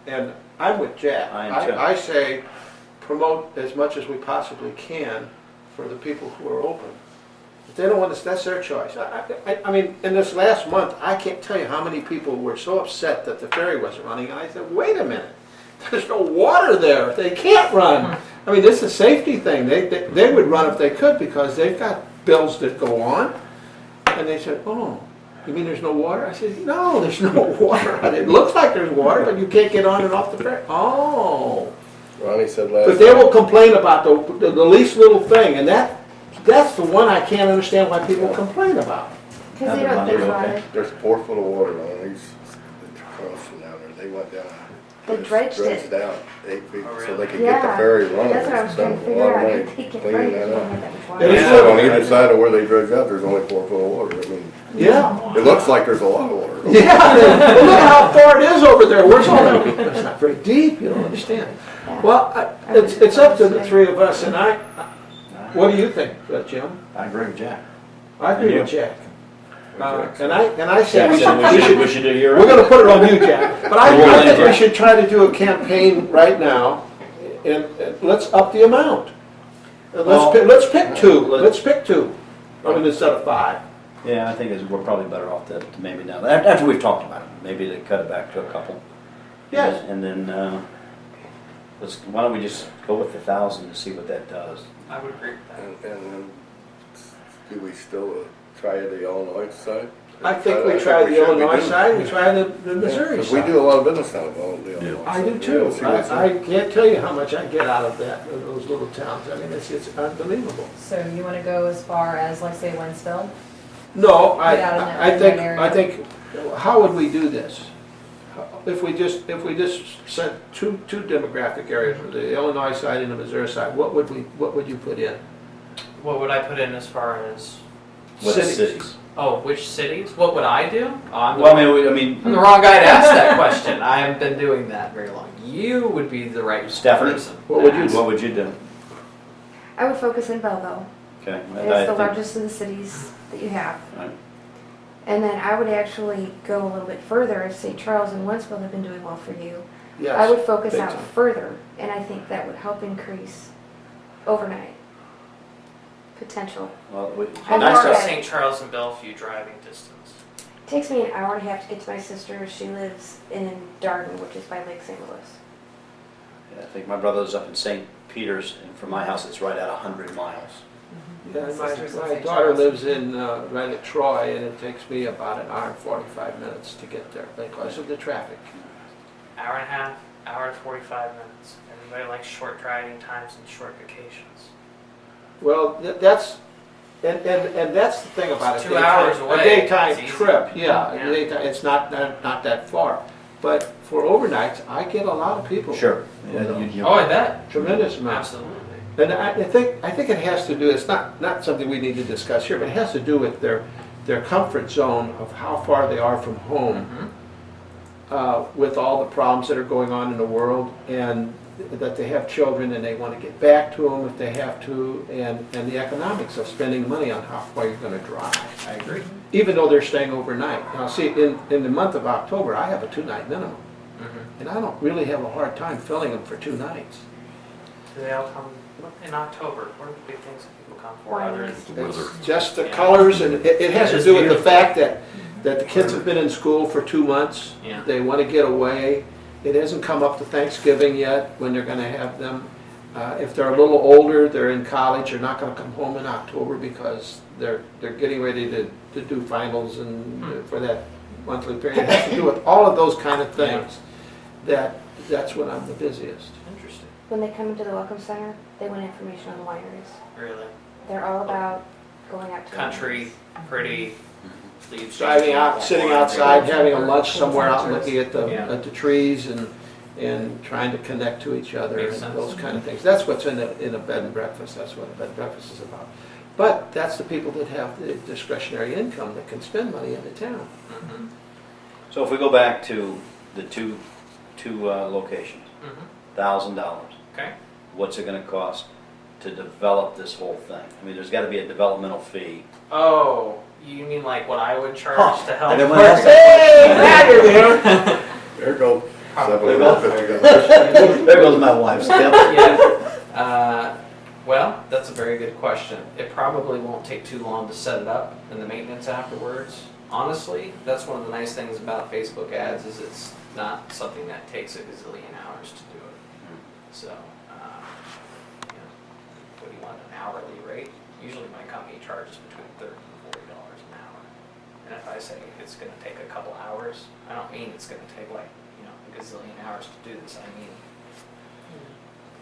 And I'm with Jack. I am too. I say promote as much as we possibly can for the people who are open. If they don't want us, that's their choice. I mean, in this last month, I can't tell you how many people were so upset that the ferry wasn't running, and I said, wait a minute, there's no water there, they can't run. I mean, this is a safety thing. They would run if they could because they've got bills that go on. And they said, oh, you mean there's no water? I said, no, there's no water. It looks like there's water, but you can't get on and off the ferry. Oh, Ronnie said last. But they will complain about the least little thing, and that's the one I can't understand why people complain about. Because they don't think about it. There's 4 foot of water on these, across from down there, they went down. They dredged it. down 8 feet, Oh, so really? they could get the ferry running. That's what I was trying to Spent a figure lot of out. money If they get cleaning right, that they up. don't have that much It water. is Yeah, little. on either side of where they dredge out, there's only 4 foot of water. I mean, Yeah. it looks like there's a lot of water. Yeah, well, look how far it is over there. Where's all that? It's not very deep, you don't understand. Well, it's up to the three of us, and what do you think, Jim? I agree with Jack. I agree with Jack. And I said We should do your. we're gonna put it on you, Jack. But I think we should try to do a campaign right now, and let's up the amount. And let's pick 2, let's pick 2, I mean, instead of 5. Yeah, I think we're probably better off to maybe now, after we've talked about it, maybe to cut it back to a couple. Yes. And then, why don't we just go with 1,000 to see what that does? I would agree with that. And then, do we still try the Illinois side? I think we try the Illinois side, we try the Missouri Because we side. do a lot of business down in Illinois. I do Yeah, too. see what's I can't tell you how much I get out of that, of those little towns. I mean, it's unbelievable. So you wanna go as far as, like, say, Wentzville? No, Get out of that I area. think, how would we do this? If we just sent two demographic areas, the Illinois side and the Missouri side, what would you put in? What would I put in as far as, What cities? oh, which cities? What would I do? Oh, I'm the Well, wrong- I mean, I'm the wrong guy to ask that question. I haven't been doing that very long. You would be the right Stephanie, person. what would you to what would you do? I would focus in Belleville. Okay. It's the largest of the cities that you have. Right. And then I would actually go a little bit further. If St. Charles and Wentzville have been doing well for you, I Yes, would focus big out time. further, and I think that would help increase overnight potential. Well, How And far that's is right. St. Charles and Bellevue driving distance? Takes me an hour and a half to get to my sister. She lives in Darden, which is by Lake St. Louis. I think my brother lives up in St. Peters, and from my house, it's right at 100 miles. Yeah, Sisters in my St. daughter Charles. lives in, right at Troy, and it takes me about an hour and 45 minutes to get there because of the traffic. Hour and a half, hour and 45 minutes. Everybody likes short driving times and short vacations. Well, that's, and that's the thing about It's it. 2 hours away. A daytime It's easy. trip, yeah, Yeah. it's not that far. But for overnights, I get a lot of people. Sure. Oh, I bet. Tremendous amounts. Absolutely. And I think it has to do, it's not something we need to discuss here, but it has to do with their comfort zone of how far they are from home with all the problems that are going on in the world, and that they have children and they want to get back to them if they have to, and the economics of spending money on how far you're going to drive. I agree. Even though they're staying overnight. Now, see, in the month of October, I have a 2-night minimum, and I don't really have a hard time filling them for 2 nights. Do they all come in October? What are the big things that people come for other than It's just the colors, and it has to do with the fact that the kids have been in school for 2 months. Yeah. They want to get away. It hasn't come up to Thanksgiving yet when they're going to have them. If they're a little older, they're in college, they're not going to come home in October because they're getting ready to do finals and for that monthly period. It has to do with all of those kind of things. That's when I'm the busiest. Interesting. When they come into the Welcome Center, they want information on the wineries. Really. They're all about going out to the Country, wineries. pretty, leaves. Driving out, sitting outside, having a lunch somewhere out and looking at Yeah. the trees and trying to connect to each other Makes and sense. those kind of things. That's what's in a bed and breakfast. That's what a bed and breakfast is about. But that's the people that have the discretionary income that can spend money in the town. Mm-hmm. So if we go back to the two locations, Mm-hmm. $1,000, Okay. what's it gonna cost to develop this whole thing? I mean, there's gotta be a developmental fee. Oh, you mean like what I would charge to help? I didn't want to ask Hey, now you're there. There goes Probably $750. There goes my wife's tip. Yeah. Well, that's a very good question. It probably won't take too long to set it up and the maintenance afterwards. Honestly, that's one of the nice things about Facebook ads is it's not something that takes a gazillion hours to do it. So, what do you want, an hourly rate? Usually my company charges between $30 and $40 an hour. And if I say it's going to take a couple hours, I don't mean it's going to take like, a gazillion hours to do this. I mean,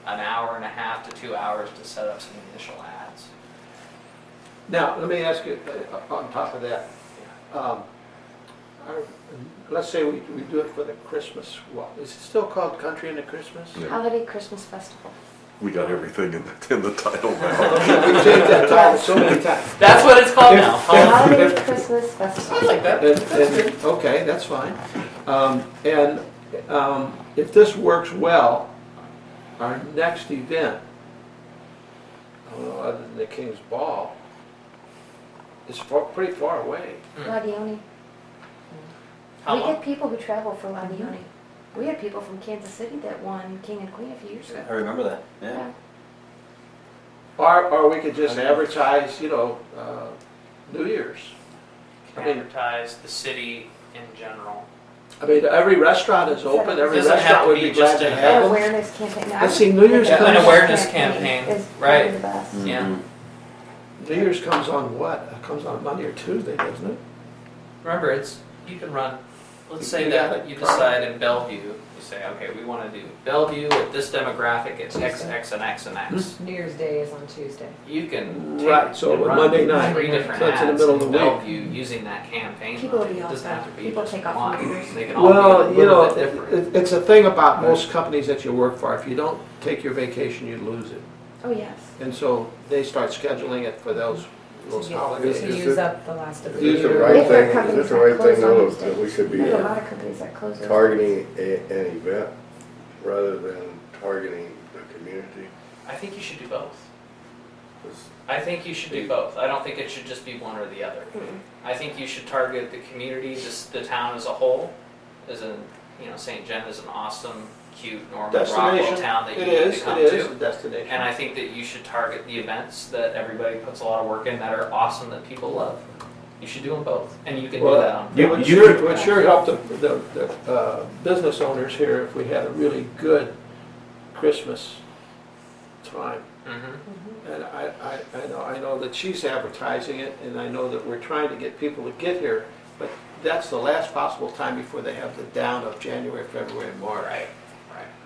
an hour and a half to 2 hours to set up some initial ads. Now, let me ask you, on top of that, let's say we do it for the Christmas walk. Is it still called Country in the Christmas? Yeah. Holiday Christmas Festival. We got everything in the title now. We changed that title so many times. That's what it's called now. Holiday Christmas Festival. I like that. Okay, that's fine. And if this works well, our next event, other than the King's Ball, is pretty far away. Ladioni. How We long? get people who travel for Ladioni. We had people from Kansas City that won King and Queen a few years ago. I remember that, yeah. Or we could just advertise, New Year's. I mean- Advertise the city in general. I mean, every restaurant is open, every Doesn't have restaurant to would be be just glad to an An have them. awareness campaign. I see New Year's Yeah, an comes, awareness campaign, is right. probably the best. Yeah. Mhm. New Year's comes on what? It comes on Monday or Tuesday, doesn't it? Remember, you can run, let's say You that got it. you decide in Bellevue, you say, okay, we want to do Bellevue with this demographic, it's X, Tuesday. X, and X, and X. New Year's Day is on Tuesday. You can take Right, so and run Monday night, 3 different so it's in the ads middle of the week. Bellevue using that campaign. People will money. be It off doesn't have to that. be People just take off one. New Year's. They can all be a Well, little bit different. it's a thing about most companies that you work for. If you don't take your vacation, you lose it. Oh, yes. And so they start scheduling it for those holidays. To Is use it- up the last of the Is this the year. right If there are thing, is companies this the that right close thing on though, those that we days. should be There's a lot of companies that close those. targeting an event rather than targeting the community? I think you should do both. 'Cause I think you should do both. I don't think it should just be one or the other. Mm-mm. I think you should target the community, just the town as a whole, as in, St. Jen is an awesome, cute, Norman Rockwell Destination, town that you it need is, to come it is to. a destination. And I think that you should target the events that everybody puts a lot of work in that are awesome that people love. You should do them both, and you can do that on. It would sure help the business owners here if we had a really good Christmas time. Mhm. And I know that she's advertising it, and I know that we're trying to get people to get here, but that's the last possible time before they have the down of January, February, and March. Right.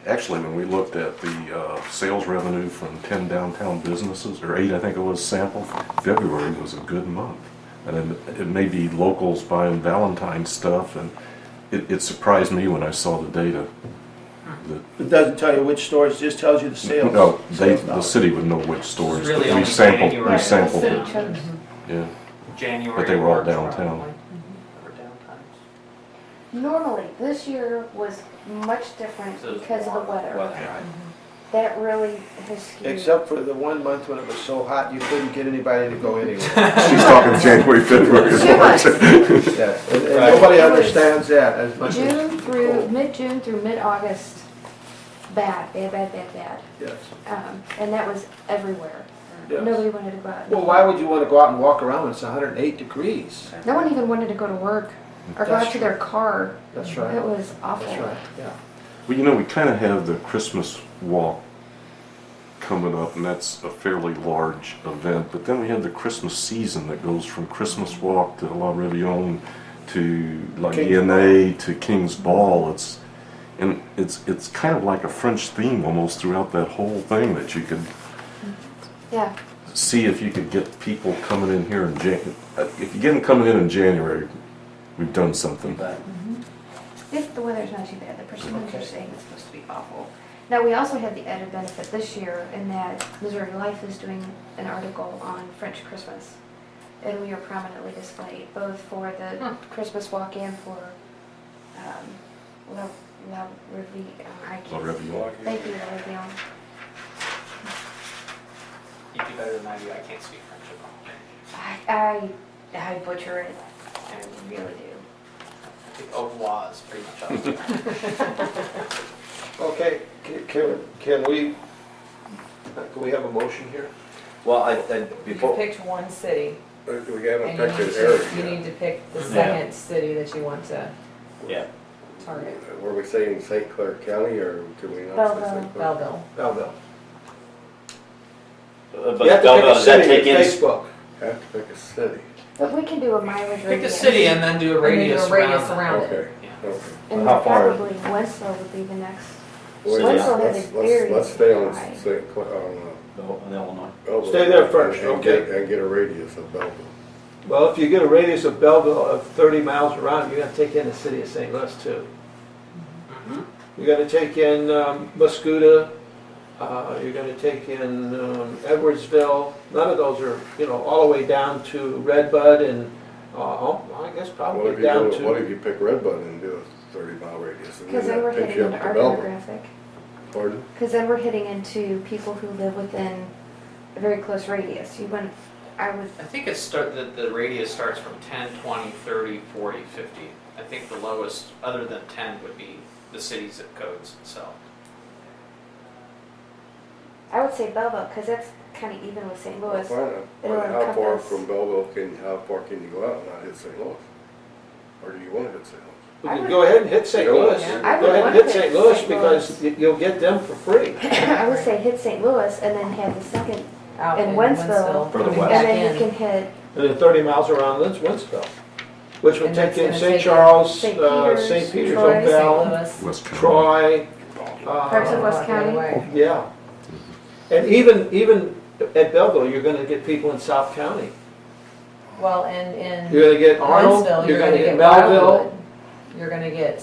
Actually, when we looked at the sales revenue from 10 downtown businesses, or 8 I think it was sample, February was a good month. And then it may be locals buying Valentine's stuff, and it surprised me when I saw the data. It doesn't tell you which stores, it just tells you the sales. No, sales the dollars. city would know which stores, really but only we sampled, January. we sampled City it, chose. yeah. January. But they were all March, downtown. probably. Or downtimes. Normally, this year was much different So it's because of the warm weather. right? That really has skewed. Except for the one month when it was so hot, you couldn't get anybody to go anywhere. She's talking January, February, and March. Yes, and Right. nobody understands that as much as. June through, mid-June through mid-August, bad. Yes, And that was everywhere. yes. Nobody wanted to go out. Well, why would you want to go out and walk around when it's 108 degrees? No one even wanted to go to work or go That's out to true. their car. That's right. It was awful. That's right, yeah. Well, we kind of have the Christmas walk coming up, and that's a fairly large event. But then we have the Christmas season that goes from Christmas walk to La Riviera to La King's Guiana to King's Ball. It's kind of like a French theme almost throughout that whole thing that you could Yeah. see if you could get people coming in here in if you get them coming in January, we've done something. But If the weather's not too bad, the persimmons are saying it's supposed to be awful. Now, we also have the added benefit this year in that Missouri Life is doing an article on French Christmas. And we are prominently displayed, both for the Christmas walk and for La La Riviera. Thank you, La Riviera. You do better than I do. I can't speak French at all. I butcher it. I really do. I think au revoir is pretty much up. Okay, can we have a motion here? well, I You before picked one city, We haven't and picked an area you yet. need to pick the second city that you want to yeah. target. Were we saying St. Clair County or can we not say Belleville. St. Clair? Belleville. Belleville. But You have to Belleville, pick a does that city take with in? Facebook. Have to pick a city. But we can do a mileage Pick a radius. city and then do a And then do radius a radius around. around it. Okay, Yeah. okay. And How far- probably Winslow would be the next Wait, Wentzville has a very let's stay on high. St. Clair, In Illinois. Belleville. Stay there first, And okay. And get a radius of Belleville. Well, if you get a radius of Belleville of 30 miles around, you're gonna take in the city of St. Louis too. You're gonna take in Muscuda, you're gonna take in Edwardsville. None of those are, you know, all the way down to Redbud and, I guess What probably if you down what to, if you pick Redbud and do a 30-mile radius? And Because then that we're takes hitting you up into to our Belleville. demographic. Pardon? Because then we're hitting into people who live within a very close radius. You wouldn't, I would, I think the radius starts from 10, 20, 30, 40, 50. I think the lowest, other than 10, would be the city zip codes itself. I would say Belleville, because that's kind of even with St. Louis. Well, It'll fine. How far encompass- from Belleville how far can you go out and not hit St. Louis? Or do you want to hit St. Louis? we can go ahead and hit St. You know what? Louis. Yeah. I Go would ahead and want hit to St. hit Louis St. because you'll get them for free. I would say hit St. Louis and then have the second, Out in in Wentzville, Further coming west. back and then in. you can hit And then 30 miles around Wentzville, which would And take that's in gonna St. take in Charles, St. Peters, St. Peter's, Troy, St. Oakville, Louis. West County. Troy. Parts of West The other County. way. Yeah. And even at Belleville, you're gonna get people in South County. Well, and You're gonna in get Arnold, Wentzville, you're gonna get Wildwood. Melville. You're gonna get,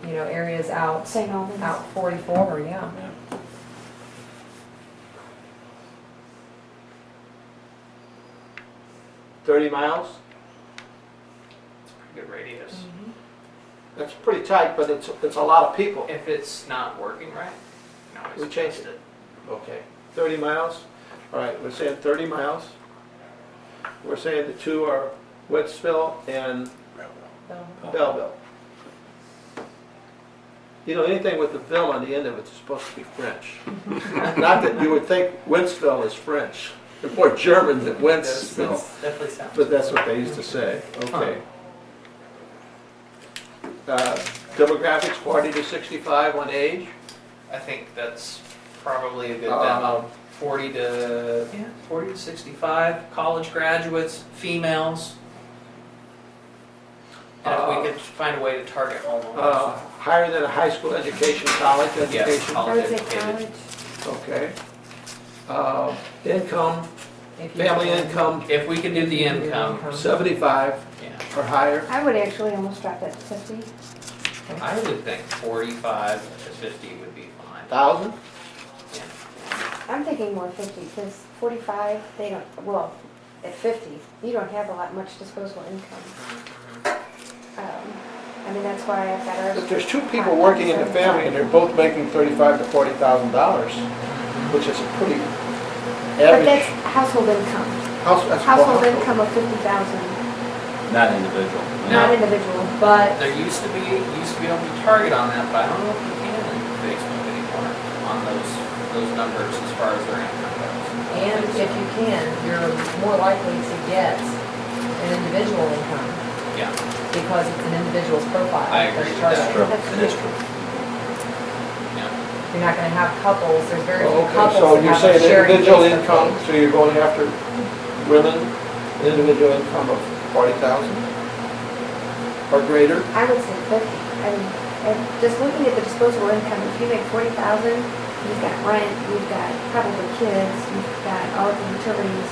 you know, areas out, St. Albans. out 44, yeah. 30 miles. It's a pretty good radius. That's pretty tight, but it's a lot of people. If it's not working right, no, We changed it. Okay, 30 miles. All right, we're saying 30 miles. We're saying the two are Wentzville and Belleville. You know, anything with the "ville" on the end of it is supposed to be French. Not that you would think Wentzville is French. They're more German than Wentzville, Definitely sounds. but that's what they used to say. Okay. Demographics 40 to 65 on age. I think that's probably a good Um, demo. 40 to 65, college graduates, females. And if we could find a way to target homeowners. Higher than a high school education, college Yes, education. I would say educated. college. Okay. Income, If you family can. income, If we can do the income, 75 yeah, or higher. I would actually almost drop that to 50. I would think 45 to 50 would be fine. 1,000? Yeah. I'm thinking more 50, because 45, they don't, well, at 50, you don't have a lot much disposable income. I mean, that's why I've got ours. If there's two people working in the family and they're both making $35,000 to $40,000, which is a pretty But that's average household income. that's Household well, income of 50,000, Not individual. not No. individual. But There used to be able to target on that, but I don't know if you can in Facebook anymore on those numbers as far as their income goes. And if you can, you're more likely to get an individual income Yeah, because it's an individual's profile. I agree that's with that. targeted. It is true. yeah. You're not gonna have couples, there's very few Okay, couples so that you're have a saying sharing individual Facebook income, page. so you're going after women, individual income of 40,000 or greater? I would say 50. I mean, and just looking at the disposable income, if you make 40,000, you've got rent, you've got probably kids, you've got all of the utilities.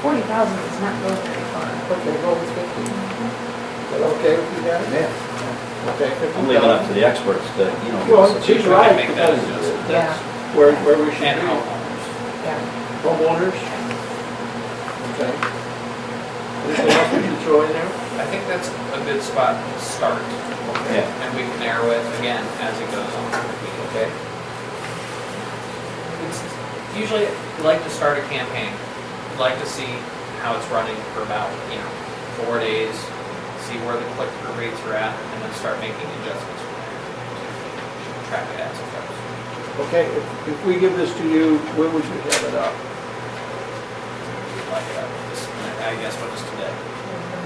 40,000 does not go very far. Okay, go with 50. Is that okay with you guys? Yeah. Okay, I'm leaving up 50,000. to the experts to, you know. give Well, us a she's feedback. right, Make that because adjustment. that's where we should And be. homeowners. Yeah. Homeowners? Okay. Anything else we should throw in there? I think that's a good spot to start. Yeah. And we can narrow it again as it goes on. Okay. It's usually, we like to start a campaign. We'd like to see how it's running for about, 4 days, see where the click-through rates are at, and then start making adjustments from there to track it as it goes. Okay, if we give this to you, when would you have it up? Like, I guess what is today?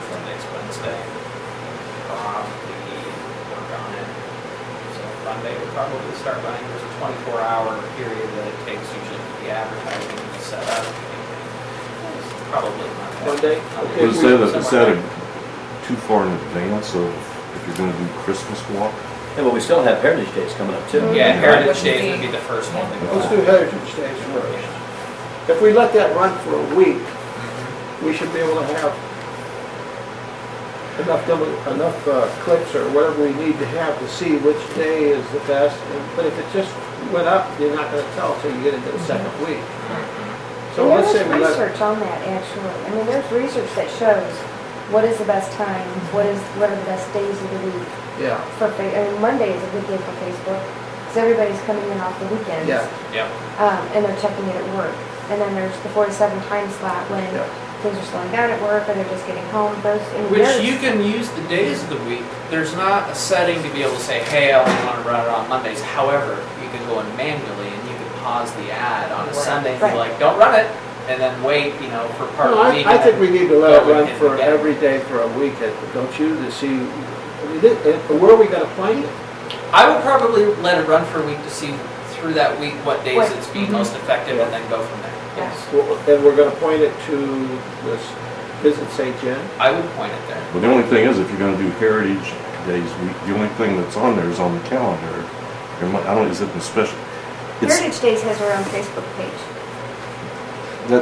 Today's Wednesday. Probably work on it. So Monday we'll probably start running. There's a 24-hour period that it takes usually for the advertising to set up. Probably Monday? Monday. Okay. Is that too far in advance of if you're gonna do Christmas walk? Yeah, but we still have Heritage Days coming up too. Yeah, Heritage Which Days would would be- be the first one to go Let's out. do Heritage Days first. If we let that run for a week, we should be able to have enough clicks or whatever we need to have to see which day is the best. But if it just went up, you're not gonna tell until you get into the second week. So And let's say there we is let, research on that, actually. I mean, there's research that shows what is the best time, what are the best days of the week yeah, for, I mean, Monday is a good day for Facebook, because everybody's coming in off the weekends. yeah, Yep. And they're checking it at work. And then there's the 47 time slot when yeah. things are slowing down at work or they're just getting home. Those, I mean, Which there's- you can use the days of the week. There's not a setting to be able to say, hey, I only want to run it on Mondays. However, you can go in manually and you can pause the ad on a Right. Sunday and Right. be like, don't run it. And then wait, for part No, of the week. I and think then we need to let it go run and for get it. every day for a week, don't you, to see, where are we gonna point it? I would probably let it run for a week to see through that week what days What- it's being most effective and then go from there. Yes. And we're gonna point it to this Visit St. John? I would point it there. But the only thing is, if you're gonna do Heritage Days week, the only thing that's on there is on the calendar. I don't, is it in special? It's, Heritage Days has their own Facebook page.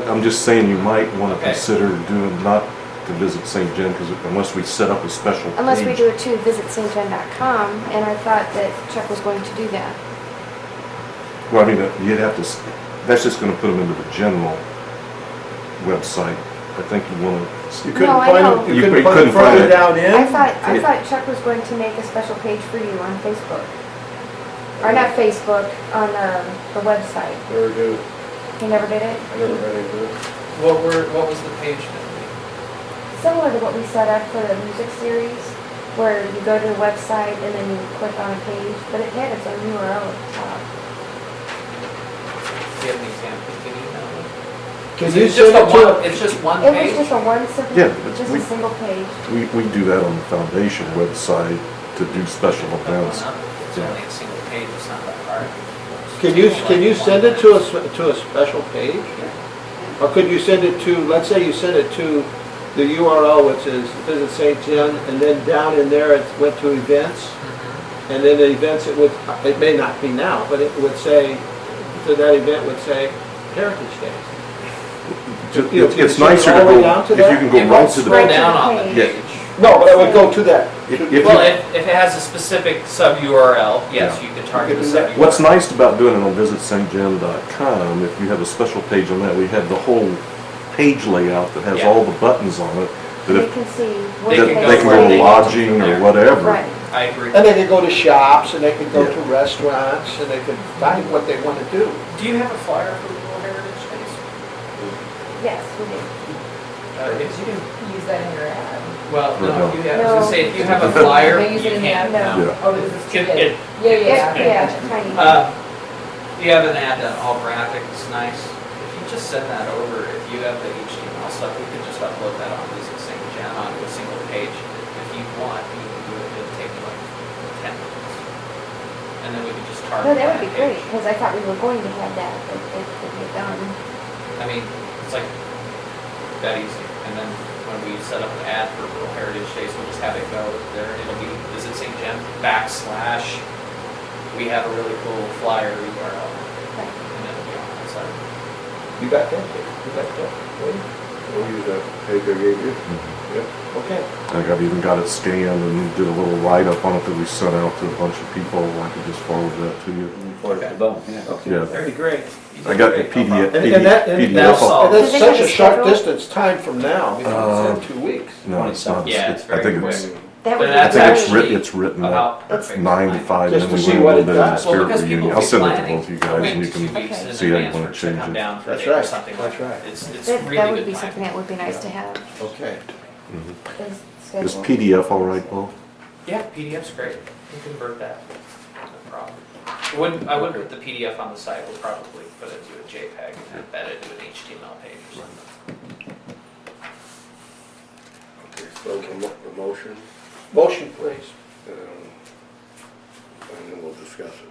I'm just saying you might wanna Okay. consider doing, not to Visit St. John, because unless we set up a special page. Unless we do it to visitstjohn.com, and I thought that Chuck was going to do that. Well, I mean, you'd have to, that's just gonna put them into the general website. I think you wanna, You couldn't No, I point know. it, you You couldn't couldn't put it find further it. down in? I thought Chuck was going to make a special page for you on Facebook. Or not Facebook, on the website. Never do, He never did it? I never had any do. What was the page going to be? Similar to what we set up for the music series, where you go to the website and then you click on a page, but it had its own URL at the top. Do you have an example? Can you email it? Can Is you it send just it a one? to, It's just one It page. was just a one simple, Yeah, but just we- a single page. we do that on the foundation website to do special events. It's only a single page. It's not that hard. can you send it to a special page? Or could you send it to, let's say you send it to the URL, which is Visit St. John, and then down in there it went to events, and then the events, it may not be now, but it would say, to that event would say Heritage Days. Ju- You know, It's can you nicer send to it all the way go, down to if you that? can go It right won't to the. scroll Right to down the on the page. page. No, but it would go to that. If Well, you- if it has a specific sub URL, yes, you can target the You sub can URL. What's nice about doing it on visitstjohn.com, if you have a special page on that, we have the whole page layout that has Yeah. all the buttons on it. That They if, can see They what that can they go they can where go they to want to lodging from or there. whatever. Right. I agree. And they can go to shops, and they can go Yeah. to restaurants, and they can find what they want to do. Do you have a flyer for Rural Heritage Days? Yes, we do. If you can. Use that in your ad. Well, No. no, if you have, I was No. gonna say, if you have a flyer, They use you it in the can't. ad? No. Yeah. Oh, because it's too It- big. it- Yeah, yeah, Yeah, yeah. tiny. You have an ad that all graphics, nice. If you just send that over, if you have the HTML stuff, we could just upload that on Visit St. John onto a single page. If you want, you can do it, it'll take you like 10 minutes. And then we could just target No, that would be page. great, because I thought we were going to have that, if it could get done. I mean, it's like that easy. And then when we set up an ad for Rural Heritage Days, we'll just have it go there. It'll be Visit St. John / we have a really cool flyer URL. Right. And then it'll be on that side. You got that? You got that? Wade? We'll use that page I gave you. Okay. I think I've even got it scanned and did a little write-up on it that we sent out to a bunch of people. I could just forward that to you. Forward to Bo, yeah. Okay, Yeah. that'd be great. You I did got the great, PDF. And that, and PDF. that's, all. and that's Do they such have a a short schedule? distance time from now, because it's in 2 weeks. No, it's not. Yeah, it's I think very it's, quick. That would But be that's I think it's actually great. it's written at About perfect. 9 to 5, Just and to then see we what went it a little bit of the does. Well, spirit because people reunion. will I'll be send it to planning both you a guys, week and you to 2 can weeks Okay. in see how you advance wanna for it to change come it. down for a That's day or right. something That's like that. right. It's That really that would good be planning. something that would be nice to have, Okay. is Is schedule. PDF all right, Bo? Yeah, PDF's great. You can convert that. No problem. I wouldn't put the PDF on the site. We'll probably put it to a JPEG and embed it to an HTML page or something. Okay, so the motion, Motion, please. and then we'll discuss it.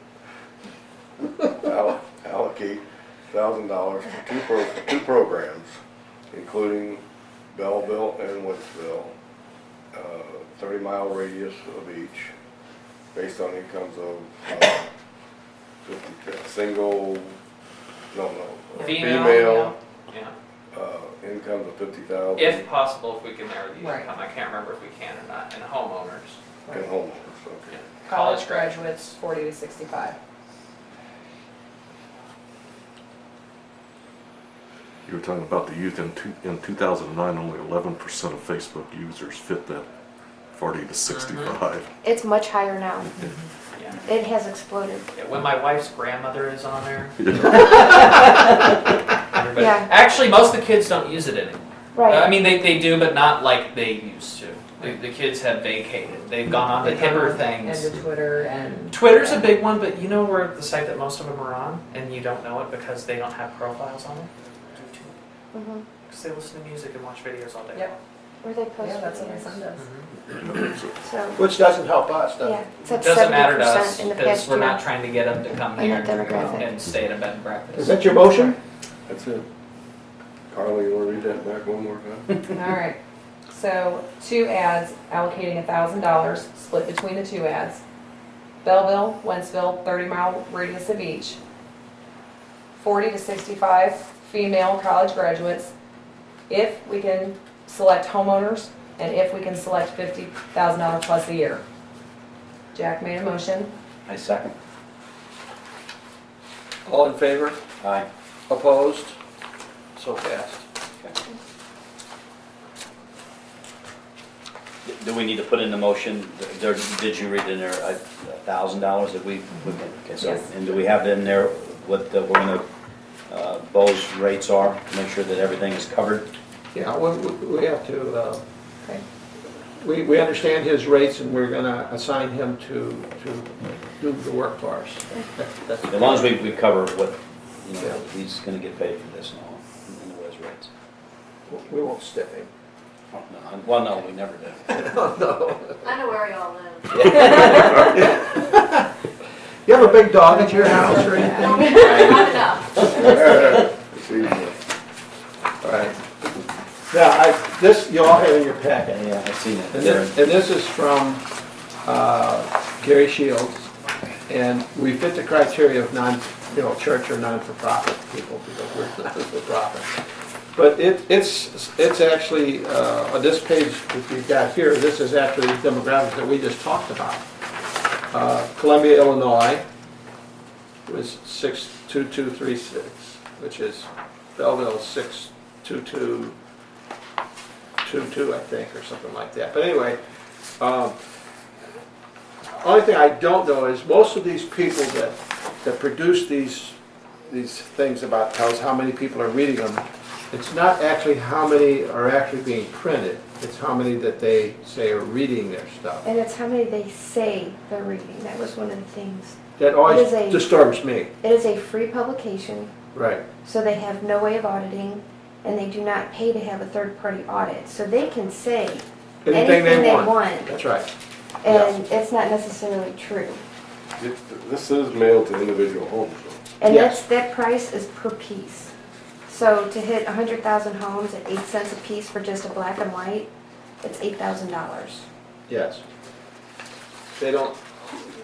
Allocate $1,000 for two programs, including Belleville and Woodsville, 30-mile radius of each, based on incomes of, single, no, female, Yeah. incomes of 50,000. If possible, if we can narrow the Right. income, I can't remember if we can or not, and homeowners. And homeowners, okay. College graduates, 40 to 65. You were talking about the youth in 2009, only 11% of Facebook users fit that 40 to 65. It's much higher now. Yeah. It has exploded. Yeah, when my wife's grandmother is on there, everybody, Yeah. actually, most of the kids don't use it anymore. I Right. mean, they do, but not like they used to. The kids have vacated. They've gone on to They've gone hipper on things. Into Twitter and. Twitter's a big one, but you know where the site that most of them are on, and you don't know it because they don't have profiles on it? YouTube. Mhm. Because they listen to music and watch videos all day. Yep. Where they post Yeah, that's what my videos. son does. So, Which doesn't help us, does yeah, it? it's up Doesn't matter to 70% us in the because past we're year. not trying to get them to come In here that demographic. and stay in a bed and breakfast. Is that your motion? That's it. Carly, you wanna read that back one more time? All right. So 2 ads allocating $1,000 split between the 2 ads. Belleville, Wentzville, 30-mile radius of each. 40 to 65 female college graduates. If we can select homeowners and if we can select $50,000 plus a year. Jack made a motion. I second. All in favor? Aye. Opposed? So passed. Do we need to put in the motion, did you read in there $1,000 that we, okay, so, Yes. and do we have in there what we're gonna, Bo's rates are, to make sure that everything is covered? Yeah, we have to, Okay. we understand his rates and we're gonna assign him to do the work for us. That's- As long as we cover what, you know, Yeah. he's gonna get paid for this and all, and the his rates. We won't stiff him. Oh, no, well, no, we never do. No. I know where y'all live. You have a big dog at your house or anything? Not enough. It's easy. All right. Now, this you all have in your packet. Yeah, I've seen it. And this is from Gary Shields, and we fit the criteria of church or non-for-profit people because we're non-for-profit. But it's actually, on this page that you've got here, this is actually the demographics that we just talked about. Columbia, Illinois was 62236, which is Belleville 62222, I think, or something like that. But anyway, only thing I don't know is most of these people that produce these things about tells us how many people are reading them. It's not actually how many are actually being printed. It's how many that they say are reading their stuff. And it's how many they say they're reading. That was one of the things. That always It is a- disturbs me. It is a free publication, Right. so they have no way of auditing, and they do not pay to have a third-party audit. So they can say Anything they want. want, That's right. and it's not necessarily true. This is mailed to individual homes, though. And Yes. that price is per piece. So to hit 100,000 homes at 8 cents a piece for just a black and white, it's $8,000. Yes. They don't,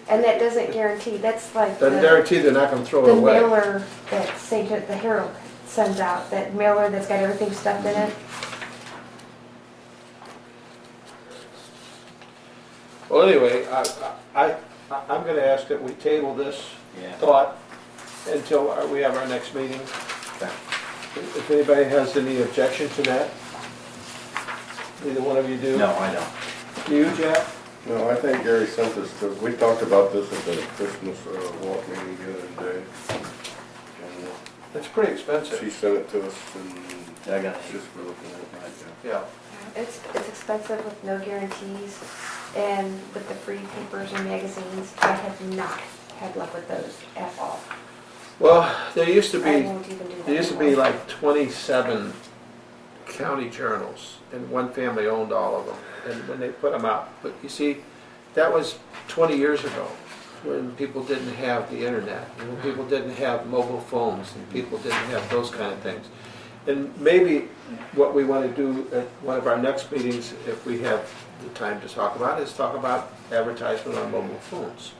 And that doesn't guarantee, that's like doesn't the guarantee they're not going to throw it away. mailer that the Herald sends out, that mailer that's got everything stuffed in it. Well, anyway, I'm going to ask that we table this Yeah. thought until we have our next meeting. If anybody has any objection to that, either one of you do. No, I don't. Do you, Jack? No, I think Gary sent this, we talked about this at the Christmas walk meeting the other day. And It's pretty she expensive. sent it to us and Yeah, I got it. just for looking at it right now. Yeah. It's expensive with no guarantees, and with the free papers and magazines, I have not had luck with those at all. Well, there used to I be, won't even do that there used to be anymore. like 27 county journals, and one family owned all of them, and when they put them out. But you see, that was 20 years ago, when people didn't have the internet, and when people didn't have mobile phones, and people didn't have those kind of things. And maybe what we want to do at one of our next meetings, if we have the time to talk about, is talk about advertisement on mobile phones.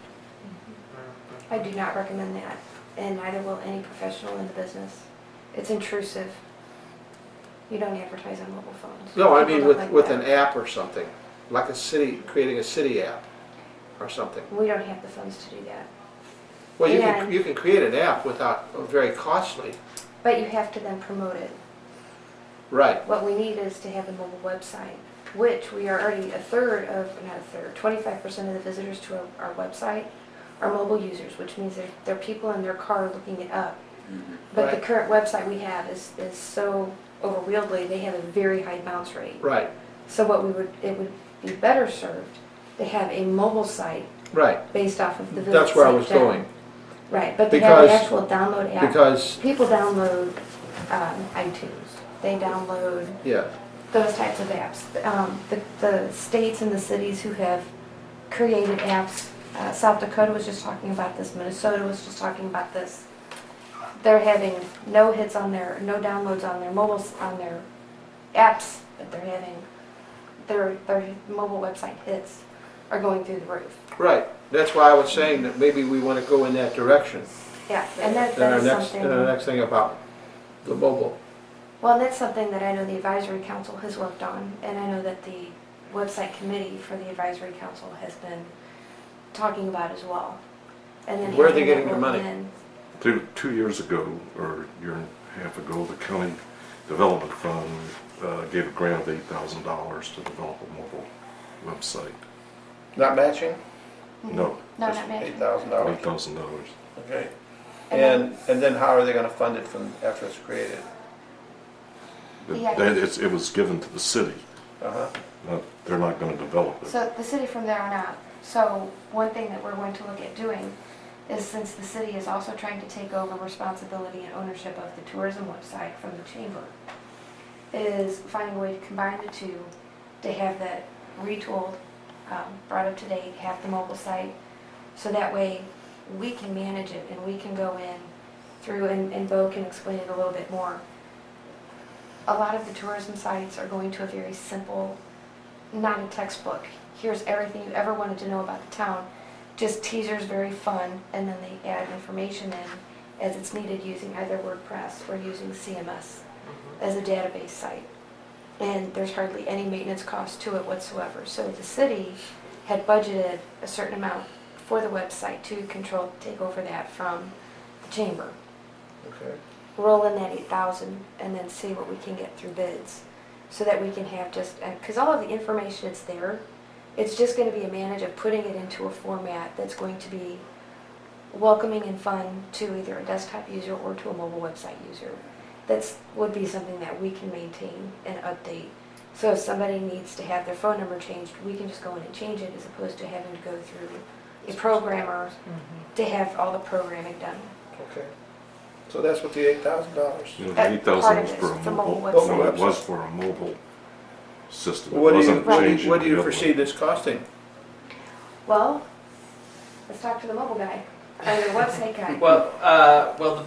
I do not recommend that, and neither will any professional in the business. It's intrusive. You don't advertise on mobile phones. No, I People mean don't with, like with that. an app or something, like a city, creating a city app or something. We don't have the funds to do that. Well, And- you can create an app without, very costly. But you have to then promote it. Right, What we need is to have a mobile website, which we are already not a third, 25% of the visitors to our website are mobile users, which means they're people in their car looking it up. But the Right. current website we have is so overwieldly, they have a very high bounce rate. right, So it would be better served to have a mobile site right. based off of the visit That's where I site was down. going. Right, but they have an Because- actual download app. Because, People download iTunes. They download yeah, those types of apps. The states and the cities who have created apps, South Dakota was just talking about this, Minnesota was just talking about this. They're having no hits on no downloads on their mobiles, on their apps that they're having. Their mobile website hits are going through the roof. right. That's why I was saying that maybe we want to go in that direction. Yeah, and that And our is next, something. and our next thing about the mobile. Well, and that's something that I know the advisory council has worked on, and I know that the website committee for the advisory council has been talking about as well. And then Where are they having getting their it money? roll in. 2 years ago, or a year and a half ago, the county development fund gave a grant of $8,000 to develop a mobile website. Not matching? No, No, not matching. $8,000. $8,000. Okay. And And then how are they going to fund it from after it's created? Yeah. It was given to the city. Uh-huh. They're not going to develop it. So the city from there on out. So one thing that we're going to look at doing is, since the city is also trying to take over responsibility and ownership of the tourism website from the chamber, is finding a way to combine the two, to have that retooled, brought up to date, have the mobile site, so that way we can manage it and we can go in through, and Bo can explain it a little bit more. A lot of the tourism sites are going to a very simple, not a textbook. Here's everything you ever wanted to know about the town. Just teasers, very fun, and then they add information in as it's needed using either WordPress or using CMS as a database site. And there's hardly any maintenance cost to it whatsoever. So the city had budgeted a certain amount for the website to take over that from the chamber. Okay. Roll in that 8,000 and then see what we can get through bids, so that we can have because all of the information is there. It's just going to be a manage of putting it into a format that's going to be welcoming and fun to either a desktop user or to a mobile website user. Would be something that we can maintain and update. So if somebody needs to have their phone number changed, we can just go in and change it, as opposed to having to go through a programmer to have all the programming done. Okay. So that's what the $8,000. You know, Part the of 8,000 was it for is a the mobile, mobile no, it website. was for a mobile system. It What do wasn't changing what do you the other foresee one. this costing? Well, let's talk to the mobile guy, or the website guy. Well,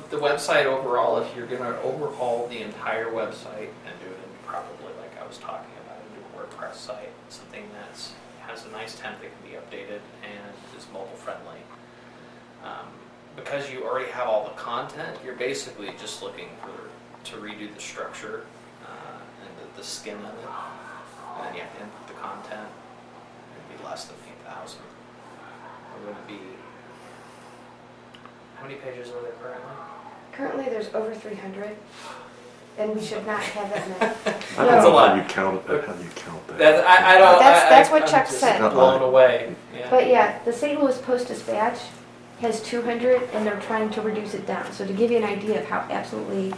the website overall, if you're gonna overhaul the entire website and do it in probably like I was talking about, a new WordPress site, something that's has a nice template that can be updated and is mobile friendly. Because you already have all the content, you're basically just looking to redo the structure and the skin of it, and then you have to input the content. It'd be less than 8,000. It would be. How many pages are there currently? Currently, there's over 300, and we should not have that many. I don't That's a know lot. how you count that. How do you count that? That, I don't. That's what I'm Chuck just said. Blown away. Yeah. But yeah, the St. Louis Post-Dispatch has 200, and they're trying to reduce it down. So to give you an idea of how absolutely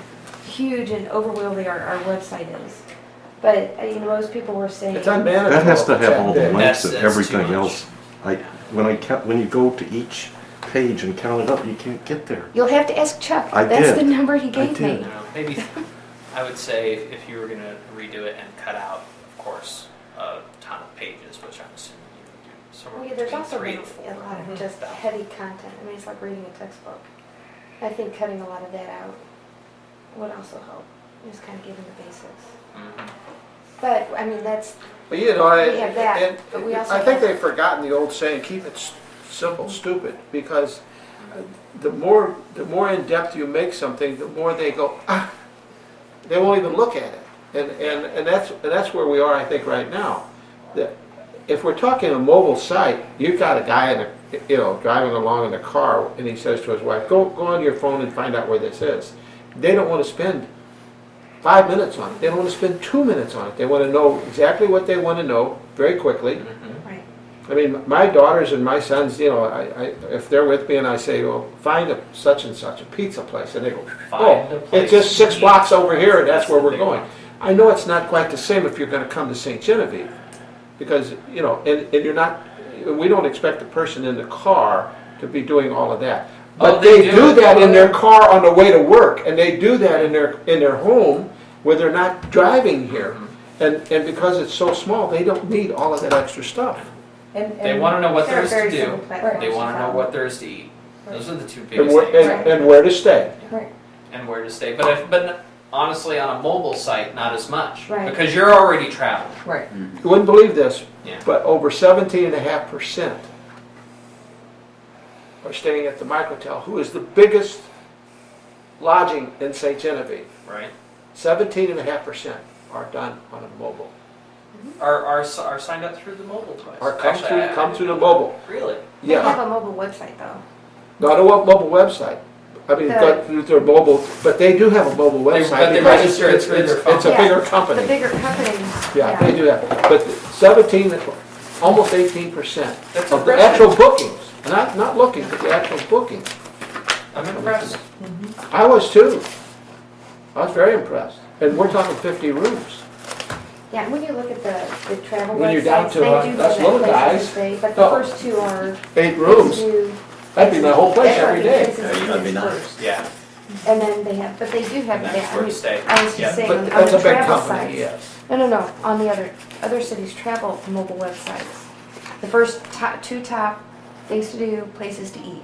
huge and overwhelming our website is. But most people were saying, It's unmanageable. That has to have all the That big. links and That's too everything much. else. When you go to each page and count it up, you can't get there. you'll have to ask Chuck. I That's did. the number he I gave me. did. Maybe I would say if you were going to redo it and cut out, of course, a ton of pages, which I'm assuming you would do somewhere Well, yeah, there's between also 3 been and 4. a lot of just heavy content. I mean, it's like reading a textbook. I think cutting a lot of that out would also help. Just kind of give them the basics. Mhm. But, I mean, that's, But you know, We have that, but we also I think have- they've forgotten the old saying, keep it simple, stupid, because the more in-depth you make something, the more they go, ah, they won't even look at it. And that's where we are, I think, right now. That if we're talking a mobile site, you've got a guy in a, you know, driving along in the car, and he says to his wife, go on your phone and find out where this is. They don't want to spend 5 minutes on it. They don't want to spend 2 minutes on it. They want to know exactly what they want to know very quickly. Mhm. right. I mean, my daughters and my sons, you know, if they're with me and I say, well, find a such and such, a pizza place, and they go, Find a oh, place it's just 6 to blocks eat. over here, and that's where the we're big going. one. I know it's not quite the same if you're going to come to St. Genevieve, because, you know, and you're not, we don't expect the person in the car to be doing all of that. But Oh, they they do do it. that in their car on the way to work, and they do that in their home where they're not driving here. And because it's so small, they don't need all of that extra stuff. They want to know what They're there is to very do. simple platforms They want to know follow. what there is to eat. Those are the two And biggest where, things. and where to stay. Right. And where to stay. But honestly, on a mobile site, not as much. Right. Because you're already traveling. Right. You wouldn't believe this, Yeah. but over 17.5% are staying at the Microtel, who is the biggest lodging in St. Genevieve. Right. 17.5% are done on a mobile. Are signed up through the mobile device. Or come Actually, I through didn't the know mobile. that. Really? They have Yeah, a mobile website though. not a mobile website. I mean, The- through their mobile, but they do have a mobile They- website. but they because register it through their It's a phone. bigger The company. bigger companies. Yeah, they do that. But 17, almost 18% That's of the impressive. actual bookings, not looking, but the actual bookings. I'm impressed. I was too. I was very impressed. And we're talking 50 rooms. Yeah, and when you look at the travel When you're down websites, to, they do us have that little places guys. to stay, but the No. first two are. 8 rooms. That'd be my whole place every day. That'd be nice. Yeah. And then they have, but they do have And that, that's I where mean, to stay. I was Yeah. just saying, But on that's the a big travel company, sites. yes. No, on the other cities' travel mobile websites. The first two top things to do, places to eat,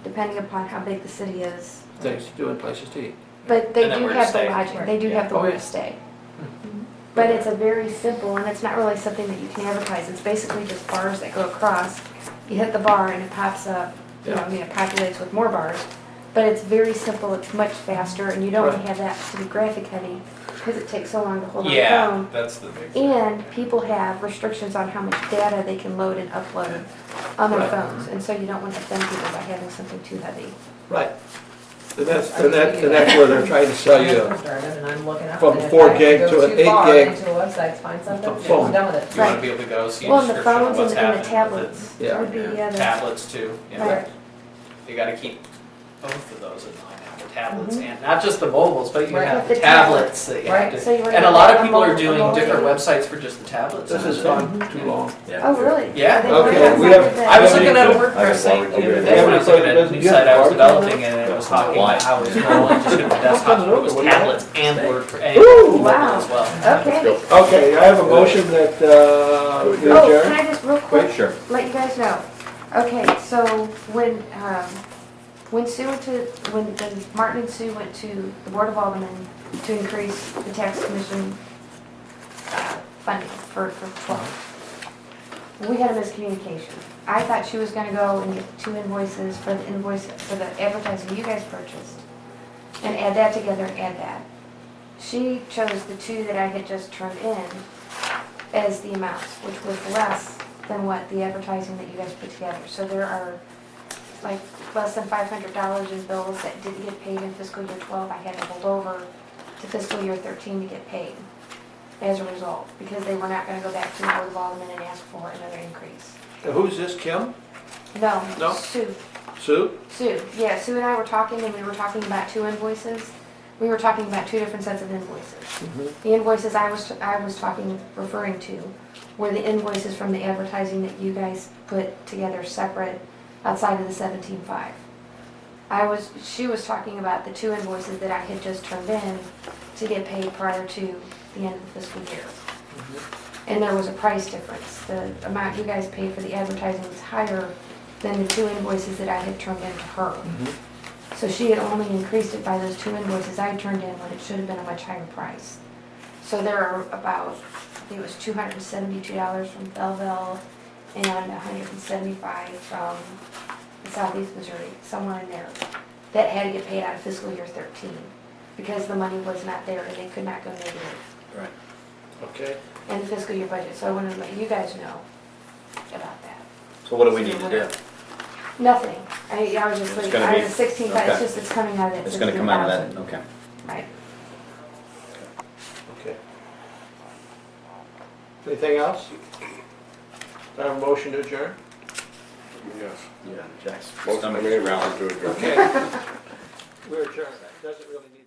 depending upon how big the city is. Things to do and places to eat. But they And then do where to have the stay. lodging, they do Yeah. have the Oh, where yeah. to stay. But it's a very simple, and it's not really something that you can advertise, it's basically just bars that go across. You hit the bar and it pops up, you know, Yeah. I mean, it populates with more bars. But it's very simple, it's much faster, and you don't want Right. to have that to be graphic heavy, because it takes so long to hold on the Yeah, phone. that's the big thing. And people have restrictions on how much data they can load and upload on their Right. phones, and so you don't want to offend people by having something too heavy. Right. And that's where they're trying to sell you. And I'm looking up. From and if 4 I gig go to an too 8 far gig Into a website to find something, phone. I'm done with it. You want Right. to be able to go see a Well, and the description of phones what's and the happening with tablets Yeah. would be the it. other. Tablets too. Yeah. Right. You got to keep both of those in mind. The tablets and not just the mobiles, but you Right. have The the tablets that you Right. have So you to. wanna And a get lot that of people are mobile- doing mobile different aid? websites for just the tablets. This has gone too long. Oh, really? Yeah. Are they Okay, working on we have- something I was that- looking at a I WordPress have site the barbecue other in day there. when I was looking at a new You have site I was barbecue in there? developing, and it was talking about how it's not only just going to desktop, but it was What do you have? tablets and WordPress and Ooh. mobile Wow. as well. Okay. Okay, I have a motion that we Oh, can adjourn. I just real quick? Sure. Let you guys know. Okay, so when Sue went to, when Martin and Sue went to the Board of Aldermen to increase the tax commission funding for 12, we had a miscommunication. I thought she was gonna go and get 2 invoices for the advertising you guys purchased, and add that together and add that. She chose the 2 that I had just turned in as the amounts, which was less than what the advertising that you guys put together. So there are like less than $500 in bills that didn't get paid in fiscal year 12. I had to hold over to fiscal year 13 to get paid as a result, because they were not going to go back to the Board of Aldermen and ask for another increase. Who's this, Kim? No, No? Sue. Sue? Sue, yeah, Sue and I were talking, and we were talking about 2 invoices. We were talking about 2 different sets of invoices. The invoices I was referring to were the invoices from the advertising that you guys put together separate outside of the 17.5. She was talking about the 2 invoices that I had just turned in to get paid prior to the end of the fiscal year. And there was a price difference. The amount you guys paid for the advertising was higher than the 2 invoices that I had turned in to her. So she had only increased it by those 2 invoices I turned in when it should have been a much higher price. So there are about, I think it was $272 from Belleville and $175 from Southeast Missouri, somewhere in there, that had to get paid out of fiscal year 13 because the money was not there and they could not go negative Right. Okay, in the fiscal year budget. So I wanted to let you guys know about that. So what do we need to do? Nothing. I was just It's like, gonna I be- was 16, okay. it's just, it's coming out of that It's gonna come out of that, 16,000. okay. Right. okay. Anything else? Do I have a motion to adjourn? Yes. Yeah, Jack's Most, I stomach mean, is it growling. rounds to a drink. Okay. We're adjourned. Doesn't really need.